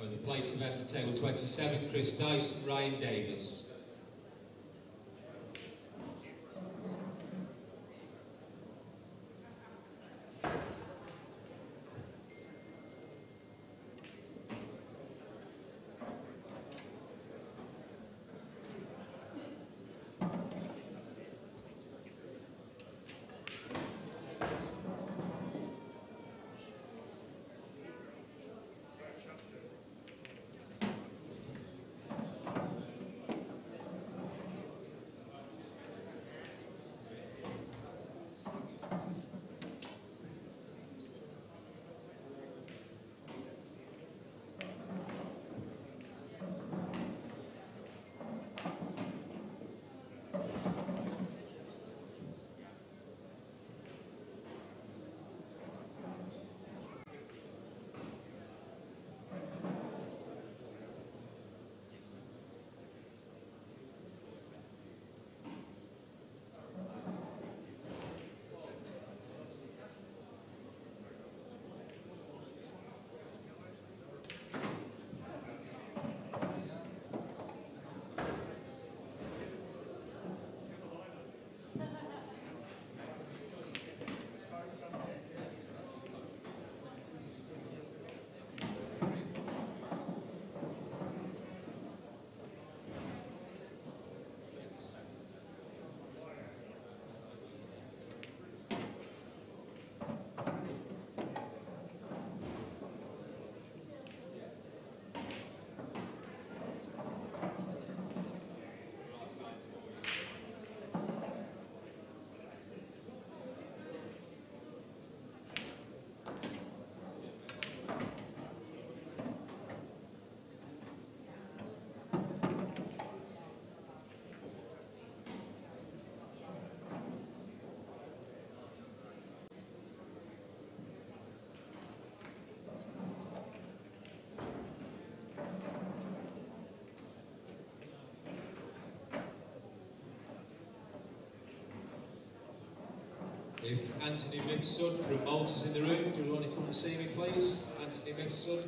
The plate event on table 27, Chris Dyson, Ryan Davis. If Anthony Mifsud from Malta's in the room, do you want to come and see me, please? Anthony Mifsud.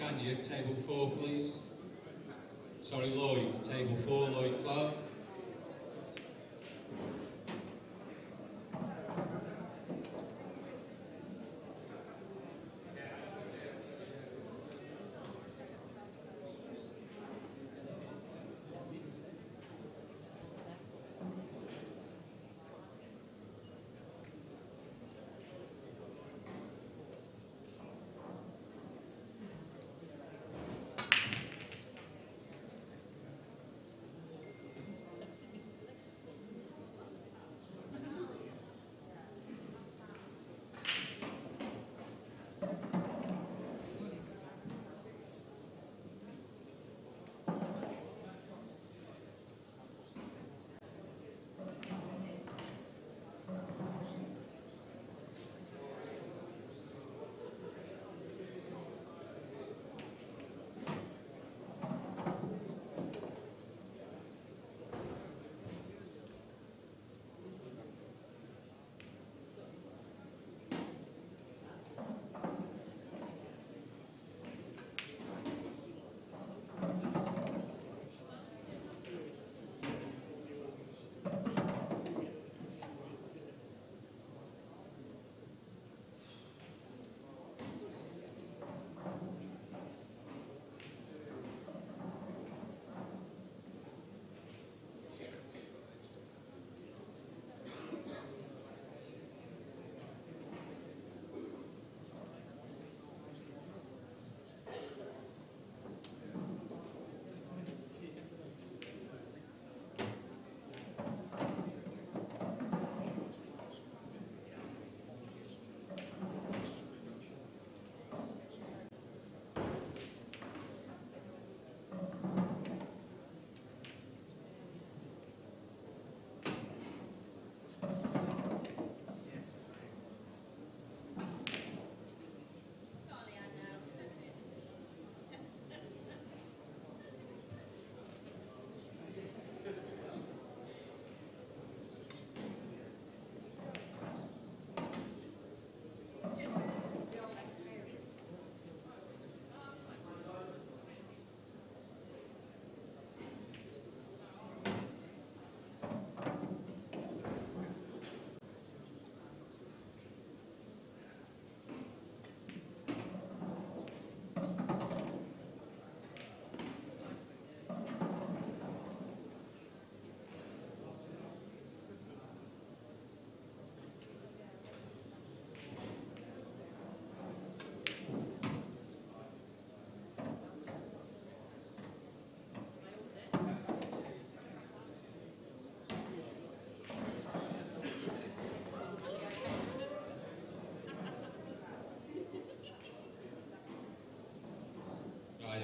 can you? Table 4, please. Sorry, Lloyd. Table 4, Lloyd Clark.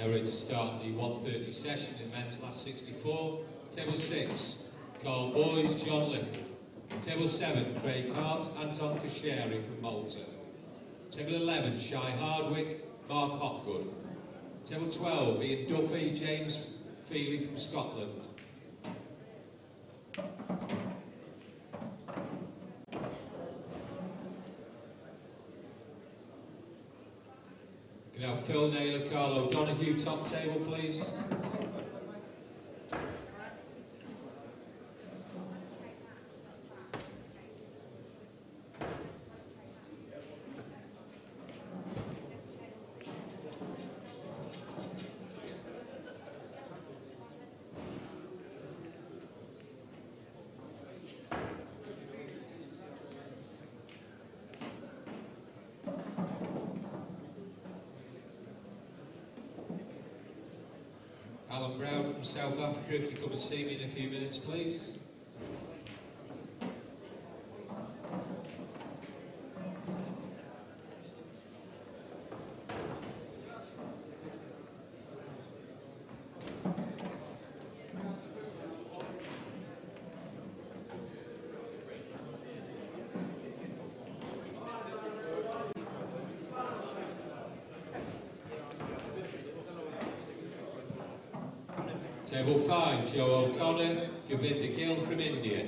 Now ready to start the 1:30 session in men's last 64. Table 6, Carl Boys, John Little. Table 7, Craig Hart, Anton Kasheri from Malta. Table 11, Shai Hardwick, Mark Hopgood. Table 12, Ian Duffy, James Feely from Scotland. Can I have Phil Naylor, Carl O'Donoghue, top table please. Alan Brown from South Africa, if you come and see me in a few minutes, please. Table 5, Joe O'Connor, Govinda Gill from India.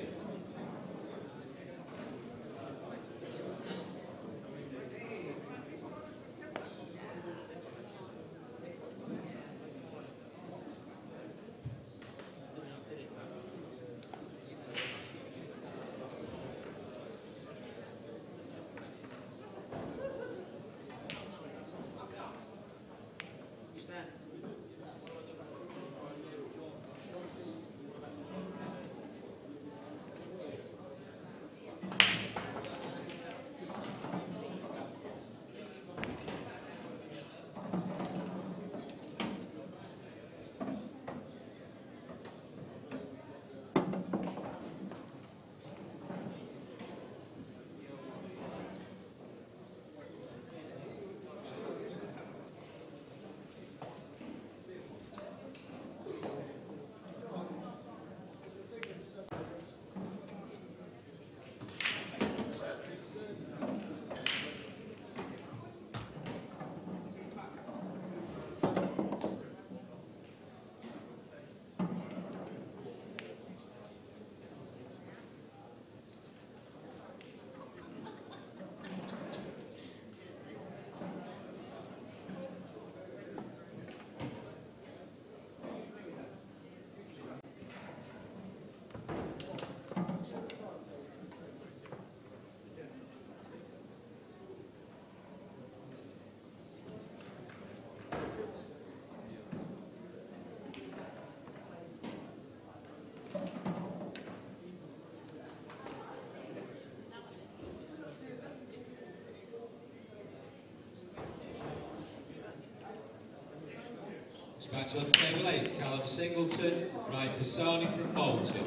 Match on table 8, Callum Singleton, Ryan Pisani from Malta.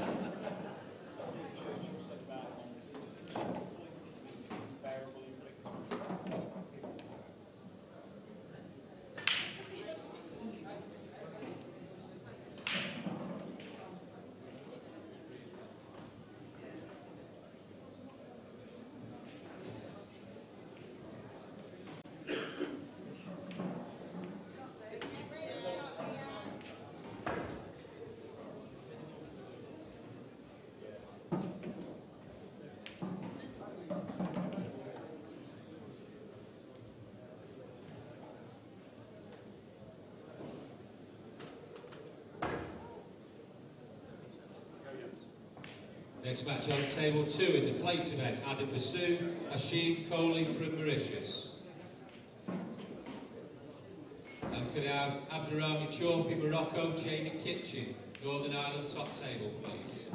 Next match on table 2 in the plate event, Adam Basu, Hashim Kohli from Mauritius. And could I have Abdurrahman Chorfi, Morocco, Jamie Kitchen, Northern Ireland top table, please.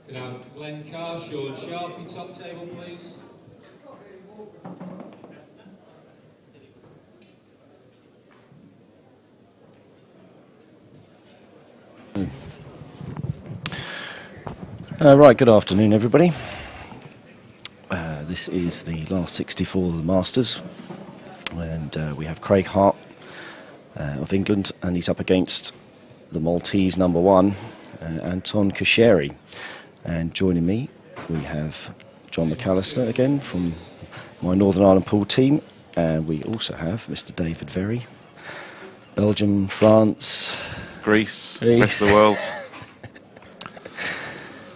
Could I have Glenn Carr, Sean Sharkey, top table, please. Right, good afternoon, everybody. This is the last 64 of the Masters, and we have Craig Hart of England, and he's up against the Maltese #1, Anton Kasheri. And joining me, we have John McAllister again from my Northern Ireland pool team, and we also have Mr. David Very, Belgium, France, Greece, rest of the world.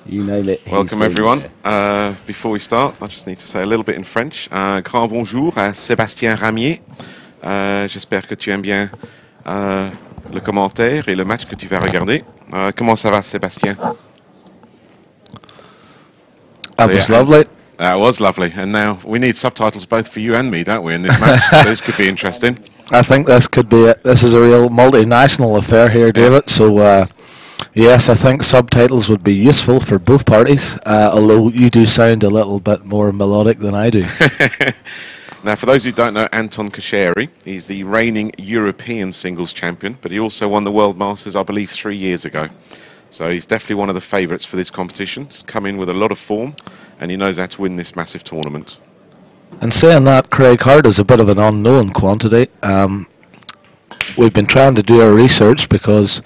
You name it. Welcome everyone. Before we start, I just need to say a little bit in French. Grand bonjour à Sébastien Ramier. J'espère que tu aimes bien le commentaire et le match que tu vas regarder. Comment ça va, Sébastien? That was lovely. That was lovely. And now we need subtitles both for you and me, don't we, in this match? This could be interesting. I think this could be it. This is a real multinational affair here, David. So, yes, I think subtitles would be useful for both parties, although you do sound a little bit more melodic than I do. Now, for those who don't know Anton Kasheri, he's the reigning European singles champion, but he also won the World Masters, I believe, 3 years ago. So he's definitely one of the favourites for this competition. He's come in with a lot of form, and he knows how to win this massive tournament. And saying that, Craig Hart is a bit of an unknown quantity. We've been trying to do our research because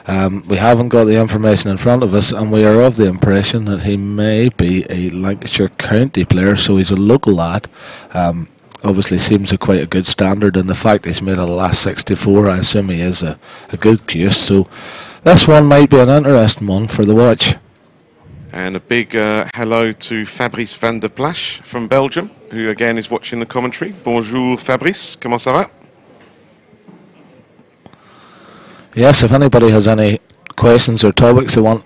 we haven't got the information in front of us, and we are of the impression that he may be a Lancashire County player, so he's a local lad. Obviously seems quite a good standard, and the fact he's made it the last 64, I assume he is a good case. So this one might be an interesting one for the watch. And a big hello to Fabrice van der Plas from Belgium, who again is watching the commentary. Bonjour Fabrice, comment ça va? Yes, if anybody has any questions or topics they want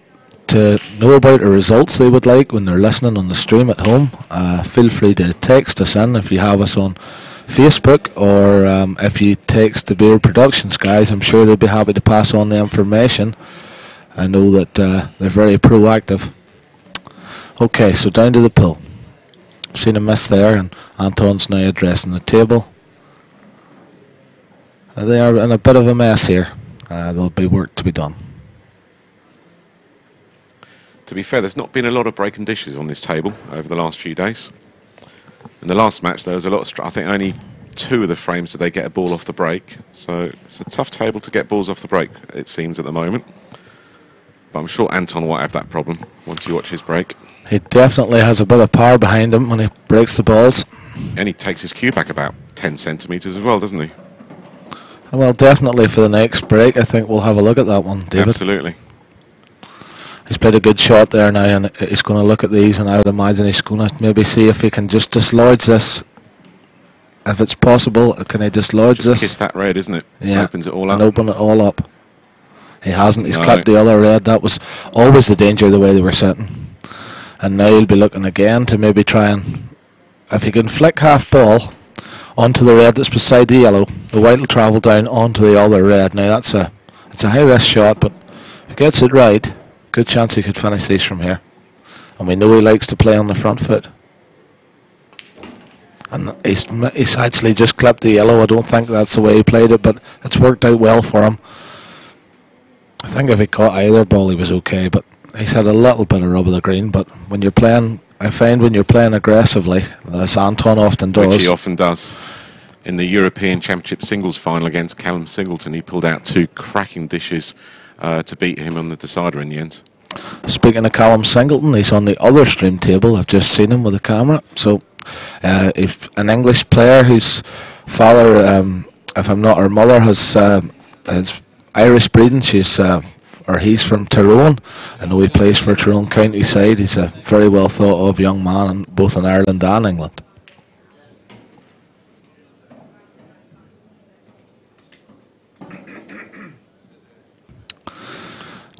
to know about or results they would like when they're listening on the stream at home, feel free to text us in if you have us on Facebook, or if you text the Beard Productions guys, I'm sure they'd be happy to pass on the information. I know that they're very proactive. Okay, so down to the pull. Seen a miss there, and Anton's now addressing the table. They are in a bit of a mess here. There'll be work to be done. To be fair, there's not been a lot of breaking dishes on this table over the last few days. In the last match, there was a lot of... I think only 2 of the frames did they get a ball off the break. So it's a tough table to get balls off the break, it seems, at the moment. But I'm sure Anton won't have that problem once you watch his break. He definitely has a bit of power behind him when he breaks the balls. And he takes his cue back about 10 centimetres as well, doesn't he? Well, definitely for the next break, I think we'll have a look at that one, David. Absolutely. He's played a good shot there now, and he's going to look at these, and I would imagine he's going to maybe see if he can just dislodge this. If it's possible, can he dislodge this? Kiss that red, isn't it? Yeah. Opens it all up. And open it all up. He hasn't. He's No. clipped the other red. That was always the danger, the way they were sitting. And now he'll be looking again to maybe try and, if he can flick half ball onto the red that's beside the yellow, the white will travel down onto the other red. Now it's a high risk shot, but if he gets it right, good chance he could finish these from here. And we know he likes to play on the front foot. And he's actually just clipped the yellow. I don't think that's the way he played it, but it's worked out well for him. I think if he caught either ball, he was okay, but he's had a little bit of rub of the green. But when you're playing, I find when you're playing aggressively, as Anton often does. Which he often does. In the European Championship singles final against Callum Singleton, he pulled out 2 cracking dishes to beat him on the decider in the end. Speaking of Callum Singleton, he's on the other stream table. I've just seen him with the camera. So if an English player whose father, if I'm not her mother, has Irish breeding, he's from Tyrone. I know he plays for Tyrone County side. He's a very well thought of young man, both in Ireland and England.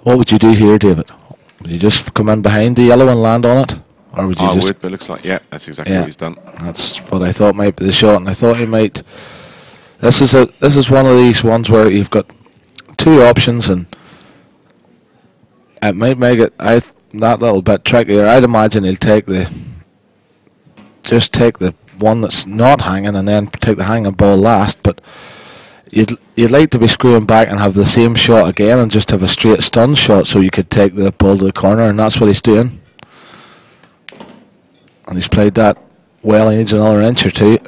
What would you do here, David? Would you just come in behind the yellow and land on it? Or would you I just... would, but it looks like, yeah, that's exactly what he's done. That's what I thought might be the shot, and I thought he might... This is one of these ones where you've got 2 options, and it might make it that little bit trickier. I'd imagine he'll take the one that's not hanging, and then take the hanging ball last, but you'd like to be screwing back and have the same shot again and just have a straight stun shot so you could take the ball to the corner, and that's what he's doing. And he's played that well. He needs another inch or 2,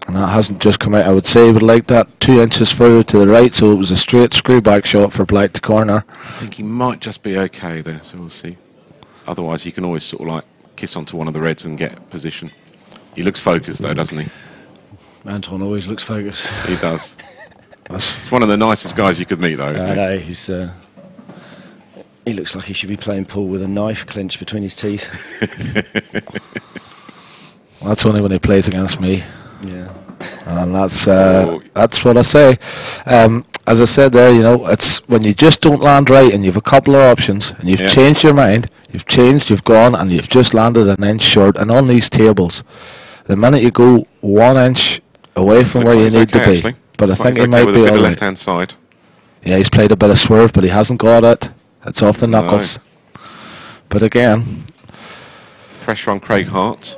and that hasn't just come out. I would say he would like that 2 inches further to the right, so it was a straight screw back shot for black to corner. I think he might just be okay there, so we'll see. Otherwise, he can always sort of like kiss onto one of the reds and get position. He looks focused though, doesn't he? Anton always looks focused. He does. He's one of the nicest guys you could meet though, isn't he? I know, he looks like he should be playing pool with a knife clenched between his teeth. That's only when he plays against me. Yeah. And that's what I say. As I said there, it's when you just don't land right and you've a couple of options and you've changed your mind, you've gone and you've just landed an inch short. And on these tables, the minute you go 1 inch away from where you need to be, actually. but I think he might with be a bit all of right. left-hand side. Yeah, he's played a bit of swerve, but he hasn't got it. It's off the knuckles. But again, pressure on Craig Hart.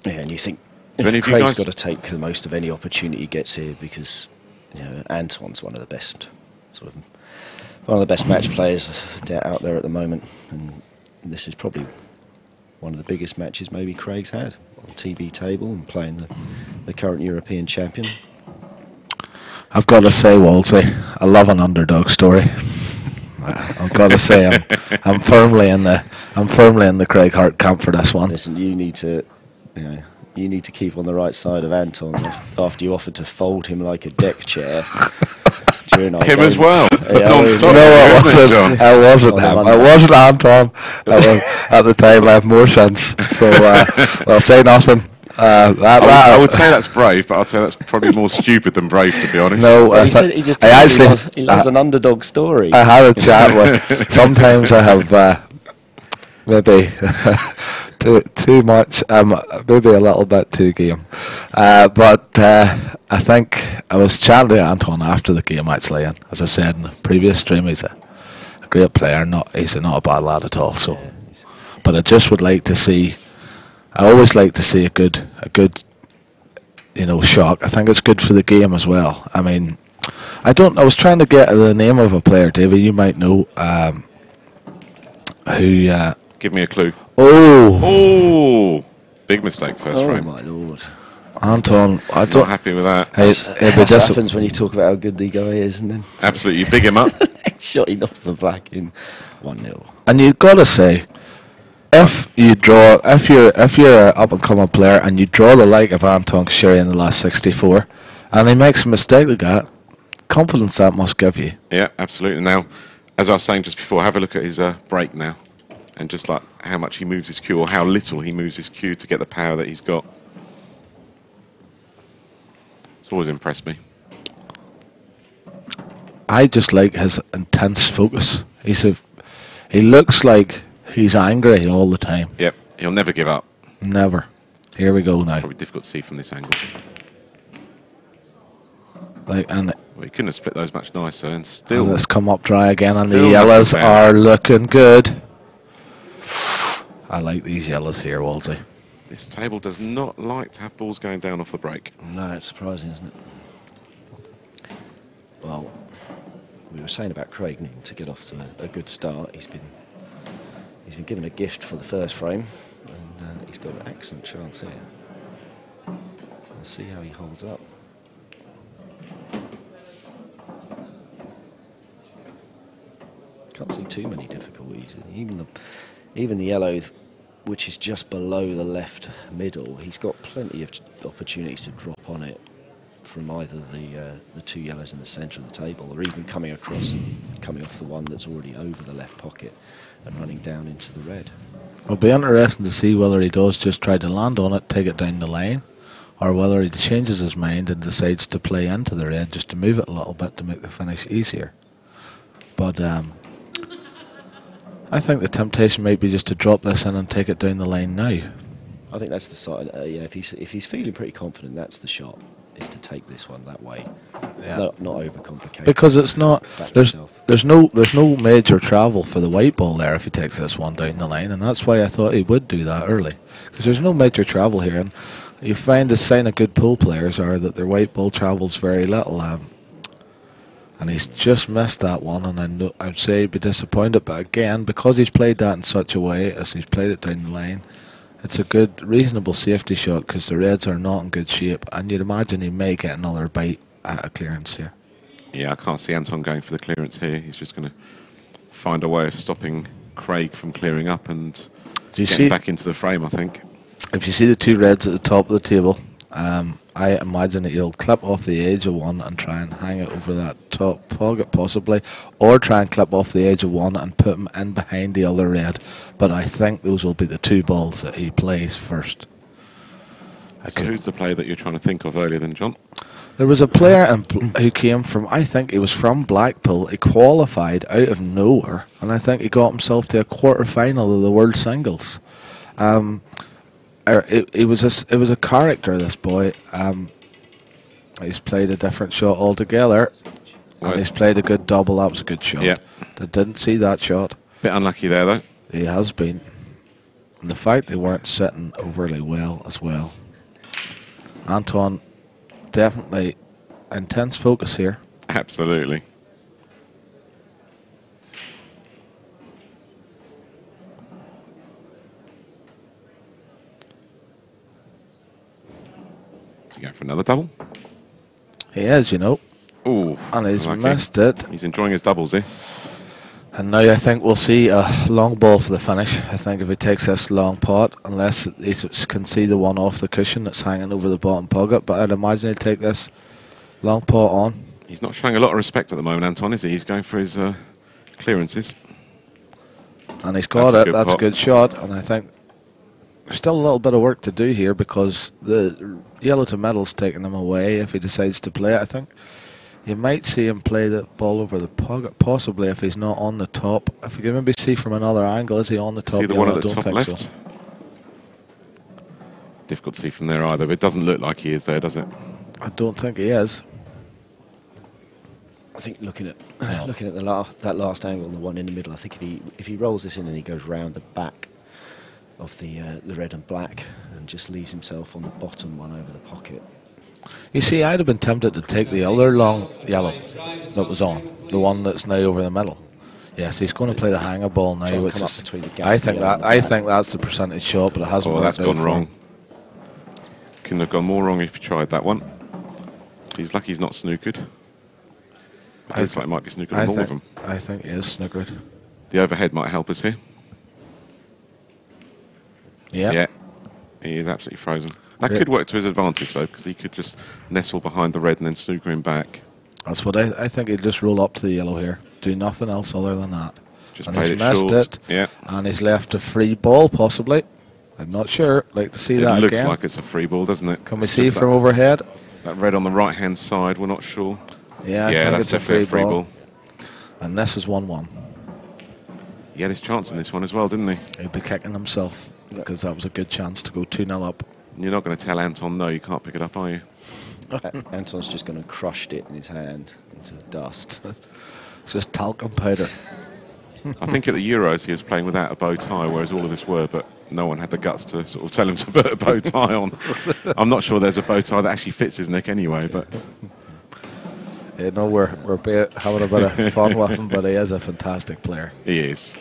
Yeah, and you think Do any of you Craig's guys- got to take the most of any opportunity he gets here, because Anton's one of the best match players out there at the moment, and this is probably one of the biggest matches maybe Craig's had on TV table, and playing the current European champion. I've got to say, Wolsey, I love an underdog story. I've got to say, I'm firmly in the Craig Hart camp for this one. Listen, you need to keep on the right side of Anton after you offered to fold him like a deck chair during our Him game. as well. It's Yeah, non-stop, I isn't it, John? wasn't him. I wasn't Anton. At the time, I have more sense. So I'll say nothing. I would say that's brave, but I'd say that's probably more stupid than brave, to be honest. No, He said he just he loves an underdog story. I had a chat with. Sometimes I have maybe too much. Maybe a little bit too game. But I think I was chatting to Anton after the game actually, and as I said in the previous stream, he's a great player. He's not a bad lad at all. So, but I just would like to see. I always like to see a good shock. I think it's good for the game as well. I mean, I was trying to get the name of a player, David. You might know who. Give me a clue. Oh, big mistake first frame. My lord. Anton, I don't. Not happy with that. That's what happens when you talk about how good the guy is, and then Absolutely, you big him up. next shot he knocks the black in 1-0. And you've got to say, if you're an up and coming player and you draw the like of Anton Sherry in the last 64, and he makes a mistake like that, confidence that must give you. Yeah, absolutely. Now, as I was saying just before, have a look at his break now. And just like how much he moves his cue, or how little he moves his cue to get the power that he's got. It's always impressed me. I just like his intense focus. He looks like he's angry all the time. Yep, he'll never give up. Never. Here we go now. Probably difficult to see from this angle. And Well, he couldn't have split those much nicer, and still... let's come up dry again, and the Still yellows nothing there. are looking good. I like these yellows here, Wolsey. This table does not like to have balls going down off the break. No, it's surprising, isn't it? Well, we were saying about Craig needing to get off to a good start. He's been given a gift for the first frame, and he's got an excellent chance here. Let's see how he holds up. Can't see too many difficulties. Even the yellow, which is just below the left middle, he's got plenty of opportunities to drop on it from either the two yellows in the centre of the table, or even coming across and coming off the one that's already over the left pocket and running down into the red. It'll be interesting to see whether he does just try to land on it, take it down the lane, or whether he changes his mind and decides to play into the red just to move it a little bit to make the finish easier. But I think the temptation might be just to drop this in and take it down the lane now. I think that's the side. If he's feeling pretty confident, that's the shot, is to take this one that way. Yeah. Not overcomplicate. Because it's not. Back There's himself. no major travel for the white ball there if he takes this one down the lane, and that's why I thought he would do that early. Because there's no major travel here, and you find the sign of good pool players are that their white ball travels very little. And he's just missed that one, and I'd say he'd be disappointed. But again, because he's played that in such a way as he's played it down the lane, it's a good, reasonable safety shot because the reds are not in good shape, and you'd imagine he may get another bite at a clearance here. Yeah, I can't see Anton going for the clearance here. He's just going to find a way of stopping Craig from clearing up and getting back into the frame, I think. If you see the two reds at the top of the table, I imagine that you'll clip off the edge of one and try and hang it over that top pocket possibly, or try and clip off the edge of one and put him in behind the other red. But I think those will be the two balls that he plays first. So who's the player that you're trying to think of earlier than John? There was a player who came from, I think he was from Blackpool. He qualified out of nowhere, and I think he got himself to a quarter-final of the World Singles. It was a character, this boy. He's played a different shot altogether, and he's played a good double. That was a good shot. Yeah. I didn't see that shot. Bit unlucky there, though. He has been. And the fact they weren't sitting overly well as well. Anton, definitely intense focus here. Absolutely. Is he going for another double? He is, you know. Ooh, And he's unlucky. missed it. He's enjoying his doubles here. And now I think we'll see a long ball for the finish. I think if he takes this long pot, unless he can see the one off the cushion that's hanging over the bottom pocket, but I'd imagine he'll take this long pot on. He's not showing a lot of respect at the moment, Anton, is he? He's going for his clearances. And he's got That's a it. good That's a pot. good shot. And I think there's still a little bit of work to do here because the yellow to middle's taking him away if he decides to play it. I think you might see him play the ball over the pocket, possibly if he's not on the top. If you can maybe see from another angle, is he on the top? See the yellow? one at I the don't top think left? so. Difficult to see from there either, but it doesn't look like he is there, does it? I don't think he is. I think looking at that last angle and the one in the middle, I think if he rolls this in and he goes round the back of the red and black and just leaves himself on the bottom one over the pocket. You see, I'd have been tempted to take the other long yellow that was on, the one that's now over the middle. Yes, he's going to play the hanger ball now, Try and which come up is. between the gap I and think the yellow that and the I black. think that's the percentage shot, but it hasn't. Oh, that's worked out gone for him. wrong. Couldn't have gone more wrong if he tried that one. He's lucky he's not snookered. It looks like it might be snookered on all of them. I think he is snookered. The overhead might help us here. Yeah. Yeah, he is absolutely frozen. That Yeah. could work to his advantage, though, because he could just nestle behind the red and then snooker him back. That's what I think. He'd just roll up to the yellow here, do nothing else other than that, Just and played he's it missed short. it. Yeah. And he's left a free ball, possibly. I'm not sure. Like to see that It looks again. like it's a free ball, doesn't it? Can we It's see just from overhead? that red on the right-hand side, we're not sure. Yeah, I Yeah, think that's it's a definitely free a free ball. ball. And this is 1-1. He had his chance in this one as well, didn't he? He'd be kicking himself because that was a good chance to go 2-0 up. You're not going to tell Anton, no, you can't pick it up, are you? Anton's just going to crushed it in his hand into dust. It's just talcum powder. I think at the Euros he was playing without a bow tie, whereas all of us were, but no one had the guts to sort of tell him to put a bow tie on. I'm not sure there's a bow tie that actually fits his neck anyway, but... Yeah, no, we're having a bit of fun with him, but he is a fantastic player. He is.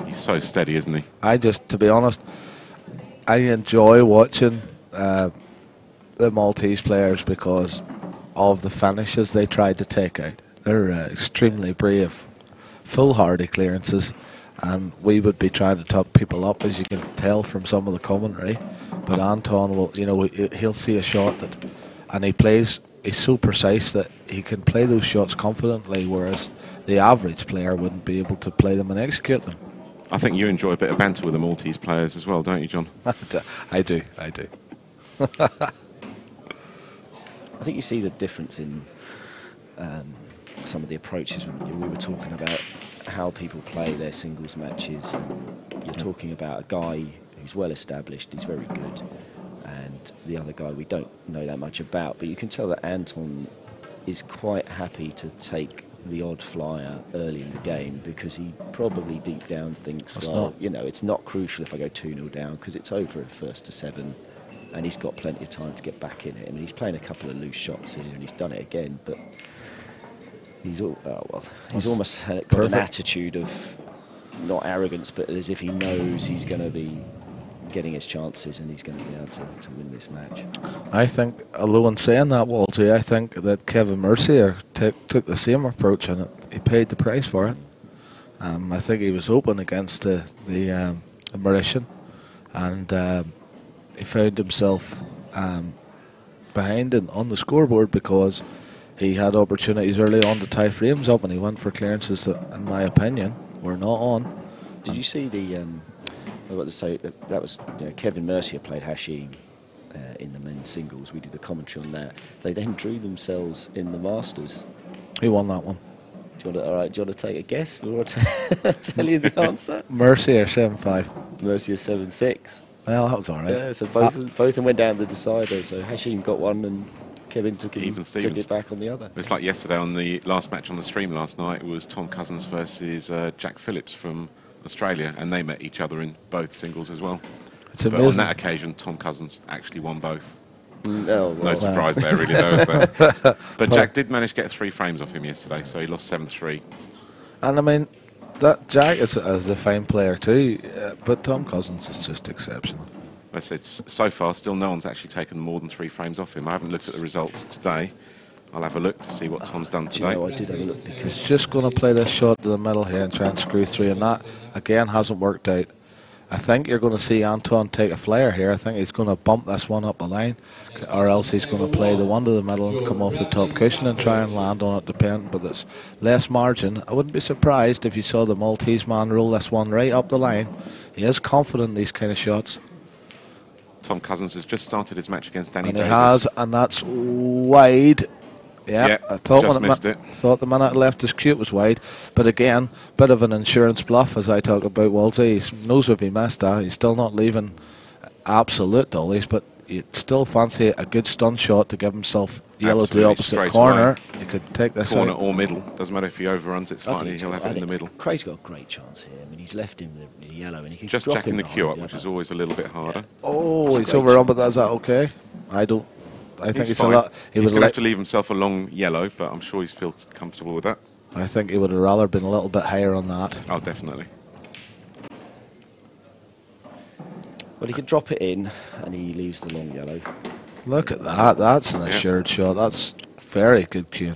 He's so steady, isn't he? To be honest, I enjoy watching the Maltese players because of the finishes they tried to take out. They're extremely brave, foolhardy clearances, and we would be trying to tuck people up, as you can tell from some of the commentary. But Anton will, he'll see a shot and he plays. He's so precise that he can play those shots confidently, whereas the average player wouldn't be able to play them and execute them. I think you enjoy a bit of banter with the Maltese players as well, don't you, John? I do. I think you see the difference in some of the approaches. We were talking about how people play their singles matches, and you're talking about a guy who's well established, he's very good, and the other guy we don't know that much about, but you can tell that Anton is quite happy to take the odd flyer early in the game because he probably deep down thinks, it's not crucial if I go 2-0 down because it's over at first to 7 and he's got plenty of time to get back in it. I mean, he's playing a couple of loose shots here and he's done it again, but he's almost got an attitude of not arrogance, but as if he knows he's going to be getting his chances and he's going to be able to win this match. I think, although in saying that, Walter, I think that Kevin Mercier took the same approach and he paid the price for it. I think he was open against the Mauritian, and he found himself behind on the scoreboard because he had opportunities early on to tie frames up, and he went for clearances that, in my opinion, were not on. Did you see I've got to say that was Kevin Mercier played Hashim in the men's singles. We did a commentary on that. They then drew themselves in the Masters. He won that one. Do you want to take a guess? We want to tell you the answer. Mercier 7-5. Mercier 7-6. Well, that was all right. Yeah, so both of them went down to the decider. So Hashim got one and Kevin took it back on the other. It's like yesterday on the last match on the stream last night. It was Tom Cousins versus Jack Phillips from Australia, and they met each other in both singles as well. It's but amazing. on that occasion, Tom Cousins actually won both. No surprise there, really, though, is there? But Jack did manage to get 3 frames off him yesterday, so he lost 7-3. And I mean, that Jack is a fine player too, but Tom Cousins is just exceptional. I said, so far, still no one's actually taken more than 3 frames off him. I haven't looked at the results today. I'll have a look to see what Tom's done today. I did have a look. He's just going to play this shot to the middle here and try and screw through, and that, again, hasn't worked out. I think you're going to see Anton take a flyer here. I think he's going to bump this one up the line, or else he's going to play the one to the middle and come off the top cushion and try and land on it, depending. But it's less margin. I wouldn't be surprised if you saw the Maltese man roll this one right up the line. He is confident in these kind of shots. Tom Cousins has just started his match against Danny Davis. He has, and that's wide. Yeah, I thought just missed it. Thought the minute I left his cue it was wide, but again, bit of an insurance bluff as I talk about Walter. He knows if he missed that, he's still not leaving absolute dollies, but you'd still fancy a good stun shot to give himself yellow to the opposite corner. He could take this corner out. or middle. Doesn't matter if he overruns it slightly, he'll have it in the middle. Craig's got a great chance here. I mean, he's left him the yellow, and he can just drop jacking him the cue up, behind which is always a little bit harder. Yeah. Oh, he's overrun, but is that okay? I think it's a lot. He's going to have to leave himself a long yellow, but I'm sure he feels comfortable with that. I think he would have rather been a little bit higher on that. Oh, definitely. Well, he could drop it in, and he leaves the long yellow. Look at that. That's an assured shot. That's very good cue.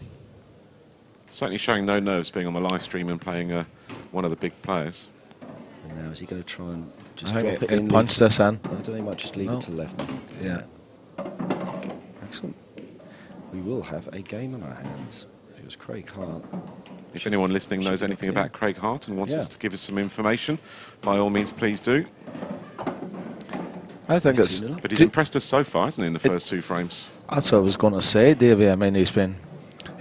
Certainly showing no nerves being on the live stream and playing one of the big players. And now is he going to try and just drop it in? Punch this in. I don't think he might just leave it to the left. Yeah. Excellent. We will have a game on our hands. It was Craig Hart If anyone listening knows anything about Craig Hart and wants us to give us some information, by all means, please do. I think it's... But he's impressed us so far, hasn't he, in the first 2 frames? That's what I was going to say, Davey. I mean, he's been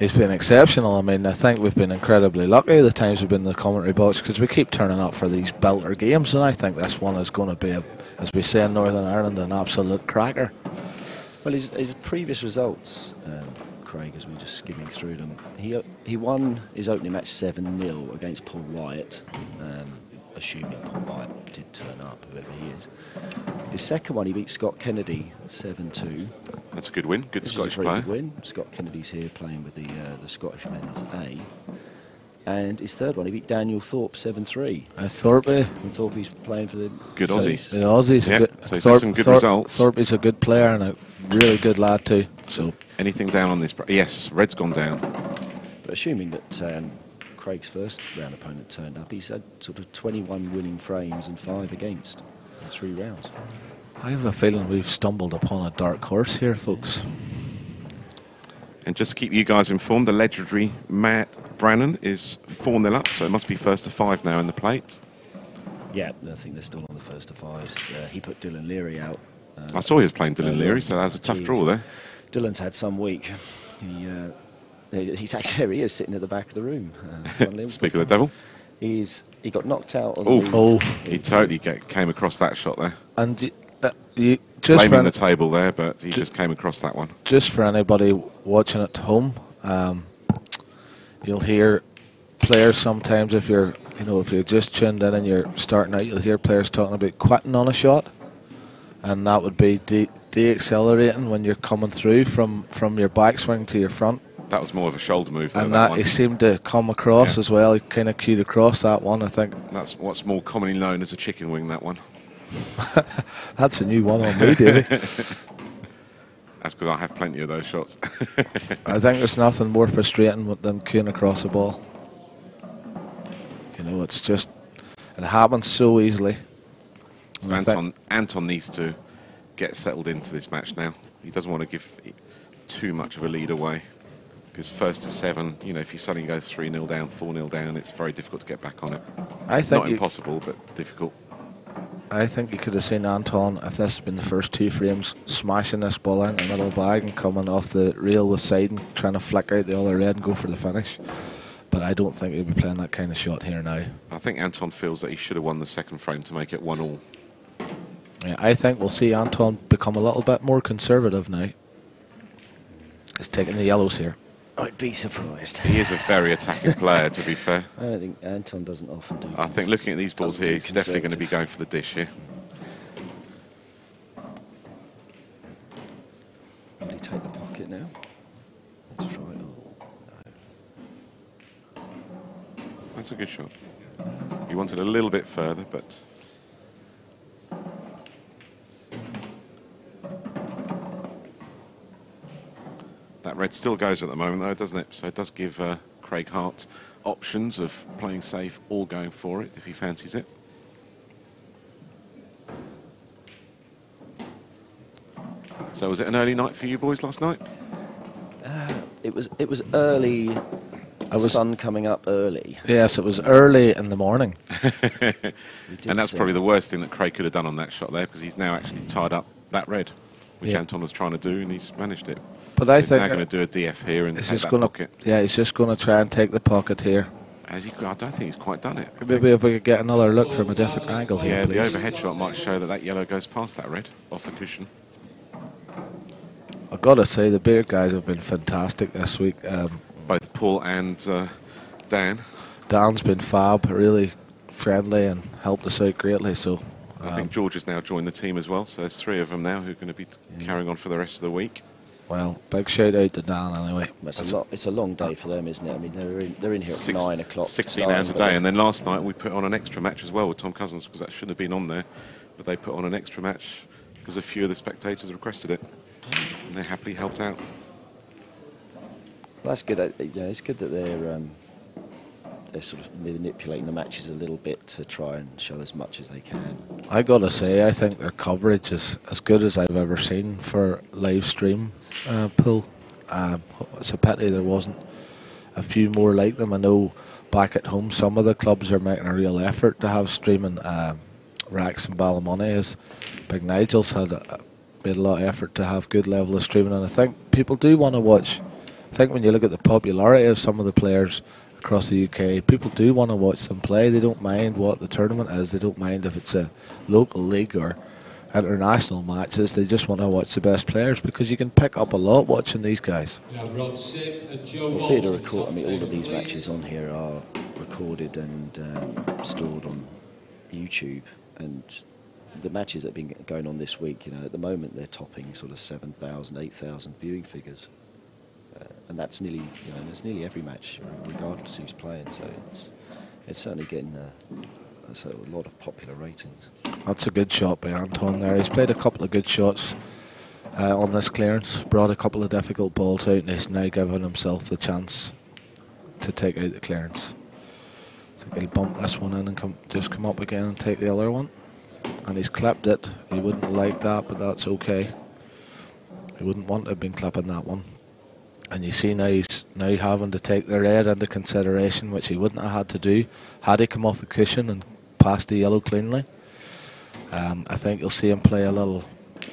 exceptional. I mean, I think we've been incredibly lucky the times we've been in the commentary box, because we keep turning up for these belter games, and I think this one is going to be, as we say in Northern Ireland, an absolute cracker. Well, his previous results, Craig, as we're just skimming through them, he won his opening match 7-0 against Paul Wyatt, assuming Paul Wyatt did turn up, whoever he is. His second one, he beat Scott Kennedy 7-2. That's a good win. Good Scottish player. Good win. Scott Kennedy's here playing with the Scottish men's A. And his third one, he beat Daniel Thorpe 7-3. Thorpe. And Thorpe's playing for the good Aussies. The Aussies. Yep. So he's had some good results. Thorpe's a good player and a really good lad too. So anything down on this? Yes, Red's gone down. But assuming that Craig's first round opponent turned up, he's had sort of 21 winning frames and 5 against in 3 rounds. I have a feeling we've stumbled upon a dark horse here, folks. And just to keep you guys informed, the legendary Matt Brannan is 4-0 up, so it must be first to 5 now in the plate. Yeah, I think they're still on the first to 5s. He put Dylan Leary out. I saw he was playing Dylan Leary, so that was a tough draw there. Dylan's had some week. He's actually, there he is, sitting at the back of the room. Speak of the devil. He got knocked out on He totally came across that shot there. And you just blaming the table there, but he just came across that one. Just for anybody watching at home, you'll hear players sometimes, if you're just tuned in and you're starting out, you'll hear players talking about quitting on a shot, and that would be de-accelerating when you're coming through from your backswing to your front. That was more of a shoulder move, though, and that he seemed to come across as well. He kind of cued across that one, I think. That's what's more commonly known as a chicken wing, that one. That's a new one on me, David. That's because I have plenty of those shots. I think there's nothing more frustrating than cueing across a ball. You know, it's just, it happens so easily. So Anton needs to get settled into this match now. He doesn't want to give too much of a lead away, because first to 7, you know, if you suddenly go 3-0 down, 4-0 down, it's very difficult to get back on it. I think not impossible, but difficult. I think you could have seen Anton, if this had been the first 2 frames, smashing this ball in the middle bag and coming off the rail with side and trying to flick out the other red and go for the finish. But I don't think he'll be playing that kind of shot here now. I think Anton feels that he should have won the second frame to make it 1-1. Yeah, I think we'll see Anton become a little bit more conservative now. He's taking the yellows here. I'd be surprised. He is a very attacking player, to be fair. I don't think Anton doesn't often do. I think looking at these balls here, he's definitely going to be going for the dish here. Will he take the pocket now? Let's try it. No. That's a good shot. He wanted a little bit further, but... That red still goes at the moment, though, doesn't it? So it does give Craig Hart options of playing safe or going for it if he fancies it. So was it an early night for you boys last night? It was early. Sun coming up early. Yes, it was early in the morning. And that's probably the worst thing that Craig could have done on that shot there, because he's now actually tied up that red, which Anton was trying to do, and he's managed it. But I think he's now going to do a DF here and take that pocket. Yeah, he's just going to try and take the pocket here. I don't think he's quite done it. Maybe if we could get another look from a different angle here, yeah, please. The overhead shot might show that yellow goes past that red, off the cushion. I've got to say, the Beard guys have been fantastic this week. Both Paul and Dan. Dan's been fab, really friendly and helped us out greatly. So I think George has now joined the team as well, so there's 3 of them now who are going to be carrying on for the rest of the week. Well, big shout out to Dan anyway. It's a long day for them, isn't it? I mean, they're in here at 9 o'clock. 16 hours a day, and then last night we put on an extra match as well with Tom Cousins, because that shouldn't have been on there, but they put on an extra match because a few of the spectators requested it, and they happily helped out. Well, that's good. Yeah, it's good that they're sort of manipulating the matches a little bit to try and show as much as they can. I got to say, I think their coverage is as good as I've ever seen for live stream pool. It's a pity there wasn't a few more like them. I know back at home some of the clubs are making a real effort to have streaming. Rax and Ballymoney, as Big Nigel's made a lot of effort to have good level of streaming, and I think people do want to watch. I think when you look at the popularity of some of the players across the UK, people do want to watch them play. They don't mind what the tournament is. They don't mind if it's a local league or international matches. They just want to watch the best players because you can pick up a lot watching these guys. Rob Sim and Joe Well, Walton, record, I mean, all of these please. matches on here are recorded and stored on YouTube, and the matches that have been going on this week, at the moment they're topping sort of 7,000, 8,000 viewing figures, and that's nearly, it's nearly every match, regardless who's playing. So it's certainly getting a lot of popular ratings. That's a good shot by Anton there. He's played a couple of good shots on this clearance, brought a couple of difficult balls out, and he's now given himself the chance to take out the clearance. I think he'll bump this one in and come up again and take the other one. And he's clipped it. He wouldn't like that, but that's okay. He wouldn't want to have been clipping that one. And you see now he's now having to take the red into consideration, which he wouldn't have had to do had he come off the cushion and passed the yellow cleanly. I think you'll see him play a little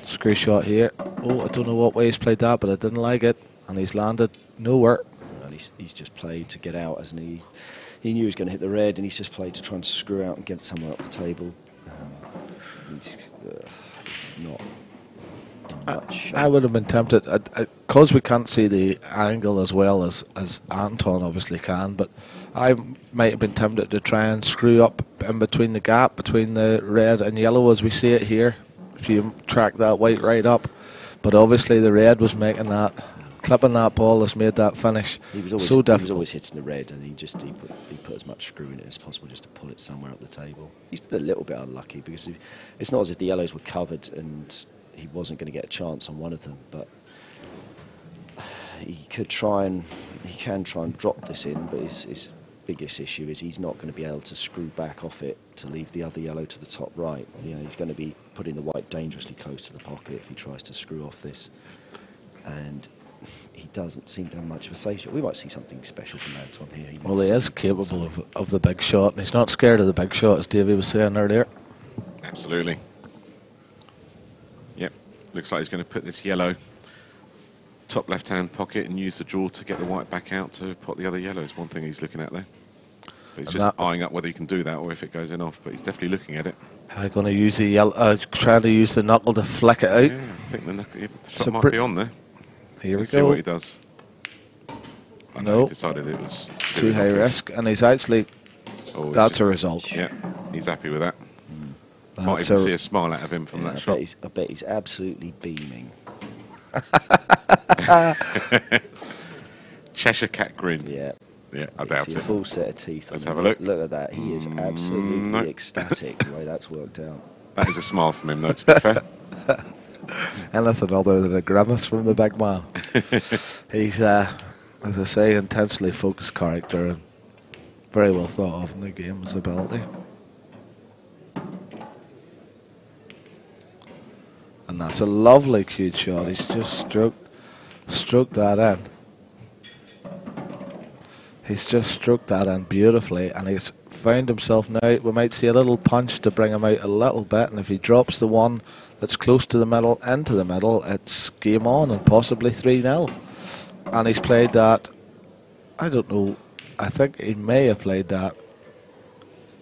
screw shot here. Oh, I don't know what way he's played that, but I didn't like it. And he's landed nowhere. Well, he's just played to get out, hasn't he? He knew he was going to hit the red, and he's just played to try and screw out and get somewhere up the table. He's not much. I would have been tempted, because we can't see the angle as well as Anton obviously can, but I might have been tempted to try and screw up in between the gap between the red and yellow as we see it here, if you track that white right up. But obviously the red was making that, clipping that ball has made that finish so difficult. He was always hitting the red, and he put as much screw in it as possible just to pull it somewhere up the table. He's a little bit unlucky because it's not as if the yellows were covered and he wasn't going to get a chance on one of them, but he can try and drop this in, but his biggest issue is he's not going to be able to screw back off it to leave the other yellow to the top right. He's going to be putting the white dangerously close to the pocket if he tries to screw off this, and he doesn't seem to have much of a safe shot. We might see something special from Anton here. Well, he is capable of the big shot, and he's not scared of the big shot, as Davey was saying earlier. Absolutely. Yep. Looks like he's going to put this yellow top left-hand pocket and use the draw to get the white back out to pot the other yellow. Is one thing he's looking at there. But he's just eyeing up whether he can do that or if it goes in off. But he's definitely looking at it. I'm going to use the yellow, trying to use the knuckle to flick it out. Yeah, I think the shot might be on there. Here Let's we go. see what he does. No, he decided it was too high risk, and he's actually. Oh, that's a result. Yeah, he's happy with that. That's Might even see a smile out of him from that shot. I bet he's absolutely beaming. Cheshire cat grin. Yeah. Yeah, I doubt it. A full set of teeth. Let's have a look. Look at that. He is absolutely ecstatic the way that's worked out. That is a smile from him, though, to be fair. Anything other than a grimace from the big man. He's, as I say, intensely focused character and very well thought of in the game, his ability. And that's a lovely cute shot. He's just stroked that in. He's just stroked that in beautifully, and he's found himself now. We might see a little punch to bring him out a little bit, and if he drops the one that's close to the middle into the middle, it's game on and possibly 3-0. And he's played that, I don't know, I think he may have played that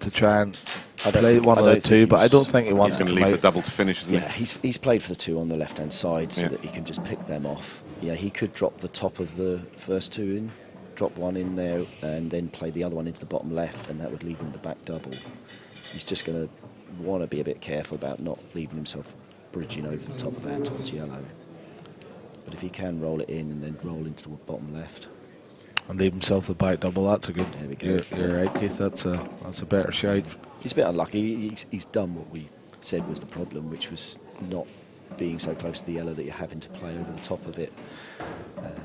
to try and play one of the two, but I don't think he wants to leave the double to finish, isn't he? He's played for the two on the left-hand side so that he can just pick them off. Yeah, he could drop the top of the first two in, drop one in there, and then play the other one into the bottom left, and that would leave him the back double. He's just going to want to be a bit careful about not leaving himself bridging over the top of Anton's yellow. But if he can roll it in and then roll into the bottom left and leave himself the back double, that's a good. You're right, Keith. That's a better shout. He's a bit unlucky. He's done what we said was the problem, which was not being so close to the yellow that you're having to play over the top of it.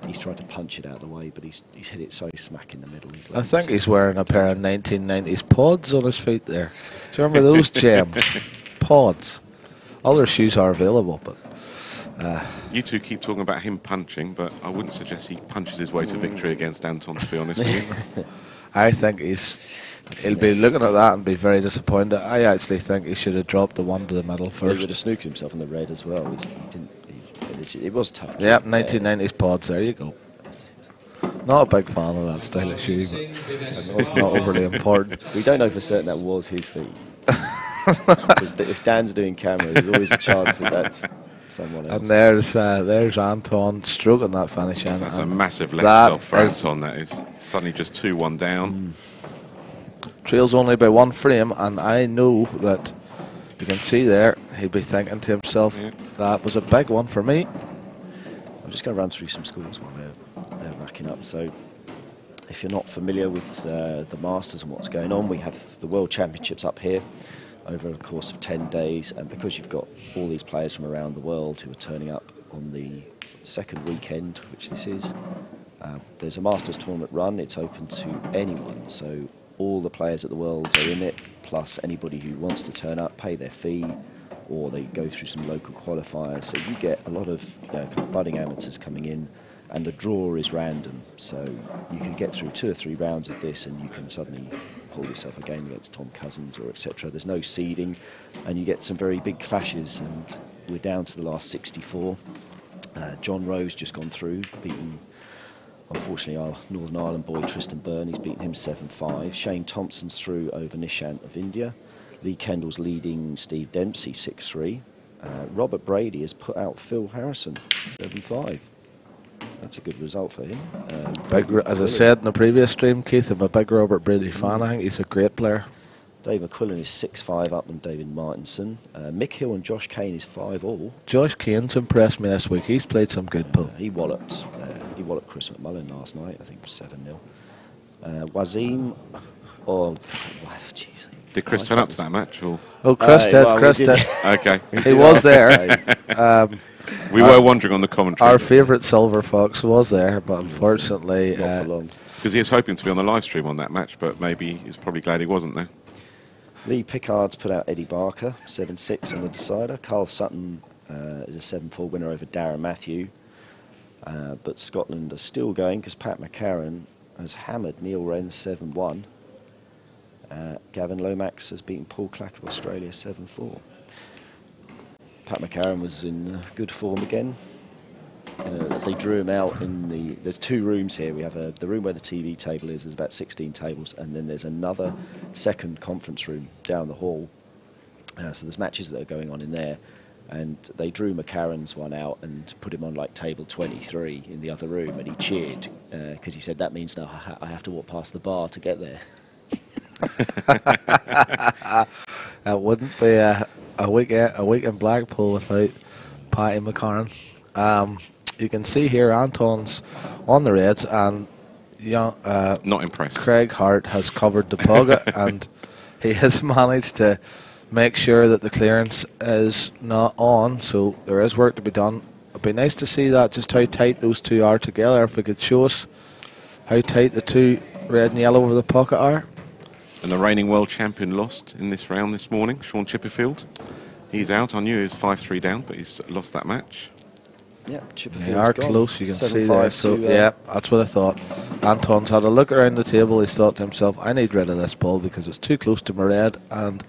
He's tried to punch it out of the way, but he's hit it so smack in the middle. I think he's wearing a pair of 1990s pods on his feet there. Do you remember those gems? Pods. Other shoes are available, but You two keep talking about him punching, but I wouldn't suggest he punches his way to victory against Anton, to be honest with you. I think he'll be looking at that and be very disappointed. I actually think he should have dropped the one to the middle first. He would have snooked himself in the red as well. It was tough. Yep, 1990s pods, there you go. Not a big fan of that style of shoe, but it's not overly important. We don't know for certain that was his feet. Because if Dan's doing camera, there's always a chance that that's someone else. And there's Anton stroking that finish in. That's a massive left stop for Anton, that is. Suddenly just 2-1 down. Trails only by one frame, and I know that you can see there, he'd be thinking to himself, that was a big one for me. I'm just going to run through some scores while they're racking up. So if you're not familiar with the Masters and what's going on, we have the World Championships up here over the course of 10 days, and because you've got all these players from around the world who are turning up on the second weekend, which this is, there's a Masters tournament run. It's open to anyone, so all the players at the Worlds are in it, plus anybody who wants to turn up, pay their fee, or they go through some local qualifiers. So you get a lot of kind of budding amateurs coming in, and the draw is random. So you can get through 2 or 3 rounds of this, and you can suddenly pull yourself a game against Tom Cousins or etc. There's no seeding, and you get some very big clashes. And we're down to the last 64. John Rowe's just gone through, beaten, unfortunately, our Northern Ireland boy Tristan Byrne. He's beaten him 7-5. Shane Thompson's through over Nishant of India. Lee Kendall's leading Steve Dempsey 6-3. Robert Brady has put out Phil Harrison 7-5. That's a good result for him. As I said in the previous stream, Keith, I'm a big Robert Brady fan. I think he's a great player. Dave McQuillan is 6-5 up on David Martinson. Mick Hill and Josh Kane is 5-all. Josh Kane's impressed me this week. He's played some good pull. He walloped Chris McMullen last night. I think it was 7-0. Wazim, jeez. Did Chris turn up to that match? Or? Oh, Chris did. Chris did. Okay. He was there. We were wondering on the commentary. Our favourite Silver Fox was there, but unfortunately, because he was hoping to be on the live stream on that match, but maybe he's probably glad he wasn't there. Lee Pickard's put out Eddie Barker 7-6 on the decider. Carl Sutton is a 7-4 winner over Darren Matthew. But Scotland are still going because Pat McCarron has hammered Neil Wren 7-1. Gavin Lomax has beaten Paul Clack of Australia 7-4. Pat McCarron was in good form again. They drew him out in there's 2 rooms here. We have the room where the TV table is. There's about 16 tables, and then there's another second conference room down the hall. So there's matches that are going on in there. And they drew McCarron's one out and put him on like table 23 in the other room, and he cheered because he said that means now I have to walk past the bar to get there. That wouldn't be a week in Blackpool without Patty McCarron. You can see here Anton's on the Reds, and not impressed. Craig Hart has covered the pocket, and he has managed to make sure that the clearance is not on, so there is work to be done. It'd be nice to see that, just how tight those two are together. If we could show us how tight the two red and yellow over the pocket are. And the reigning world champion lost in this round this morning, Sean Chipperfield. He's out. I knew he was 5-3 down, but he's lost that match. Yeah, Chipperfield's they are gone. close, you can see there. So yeah, that's what I thought. Anton's had a look around the table. He's thought to himself, I need rid of this ball because it's too close to my red, and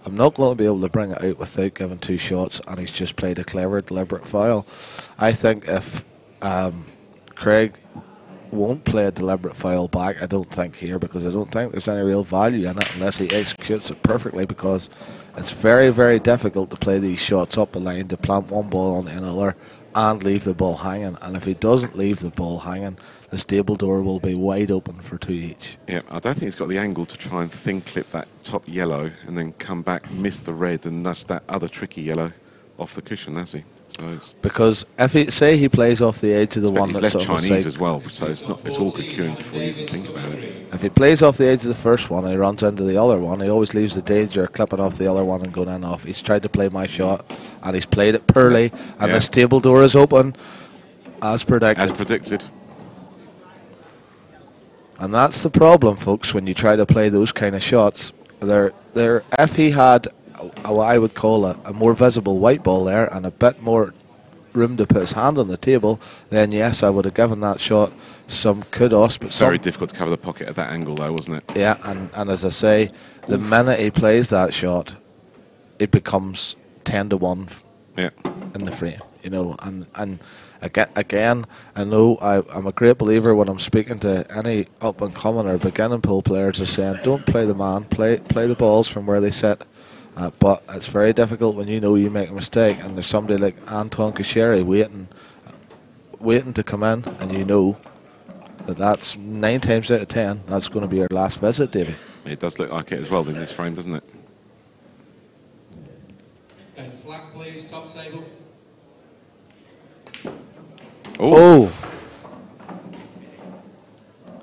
I'm not going to be able to bring it out without giving 2 shots. And he's just played a clever, deliberate foul. I think if Craig won't play a deliberate foul back, I don't think here, because I don't think there's any real value in it unless he executes it perfectly, because it's very, very difficult to play these shots up the line, to plant one ball on another and leave the ball hanging. And if he doesn't leave the ball hanging, the stable door will be wide open for 2 each. Yeah, I don't think he's got the angle to try and thin clip that top yellow and then come back, miss the red and nudge that other tricky yellow off the cushion, has he? So because if he plays off the edge of the one that's left Chinese as well, so it's awkward queuing before you even think about it. If he plays off the edge of the first one and he runs into the other one, he always leaves the danger of clipping off the other one and going in off. He's tried to play my shot and he's played it poorly, and the stable door is open as predicted. As predicted. And that's the problem, folks, when you try to play those kind of shots. If he had what I would call a more visible white ball there and a bit more room to put his hand on the table, then yes, I would have given that shot some kudos. But Very difficult to cover the pocket at that angle, though, wasn't it? Yeah, and as I say, the minute he plays that shot, it becomes 10-1 in the frame, you know. And again, I know I'm a great believer when I'm speaking to any up and coming or beginning pool players, are saying don't play the man, play the balls from where they sit. But it's very difficult when you know you make a mistake and there's somebody like Anton Kasheri waiting to come in, and you know that's 9 times out of 10 that's going to be your last visit, Davey. It does look like it as well in this frame, doesn't it? Ben Flack, please, top table. Oh.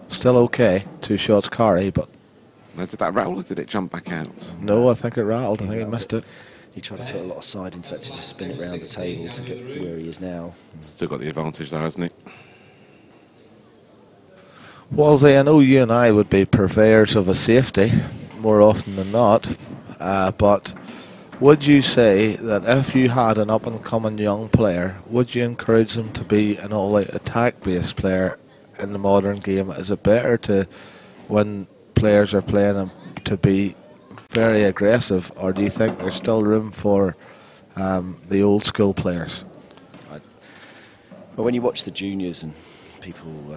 Still okay, 2 shots carry, but Now, did that rattle or did it jump back out? no, I think it rattled. I think he missed it. He tried to put a lot of side into that to just spin it around the table to get where he is now. Still got the advantage though, hasn't he? Wolsey, I know you and I would be purveyors of a safety more often than not, but would you say that if you had an up-and-coming young player, would you encourage them to be an all-out attack-based player in the modern game? Is it better to, when players are playing them, to be very aggressive, or do you think there's still room for the old-school players? Well, when you watch the juniors and people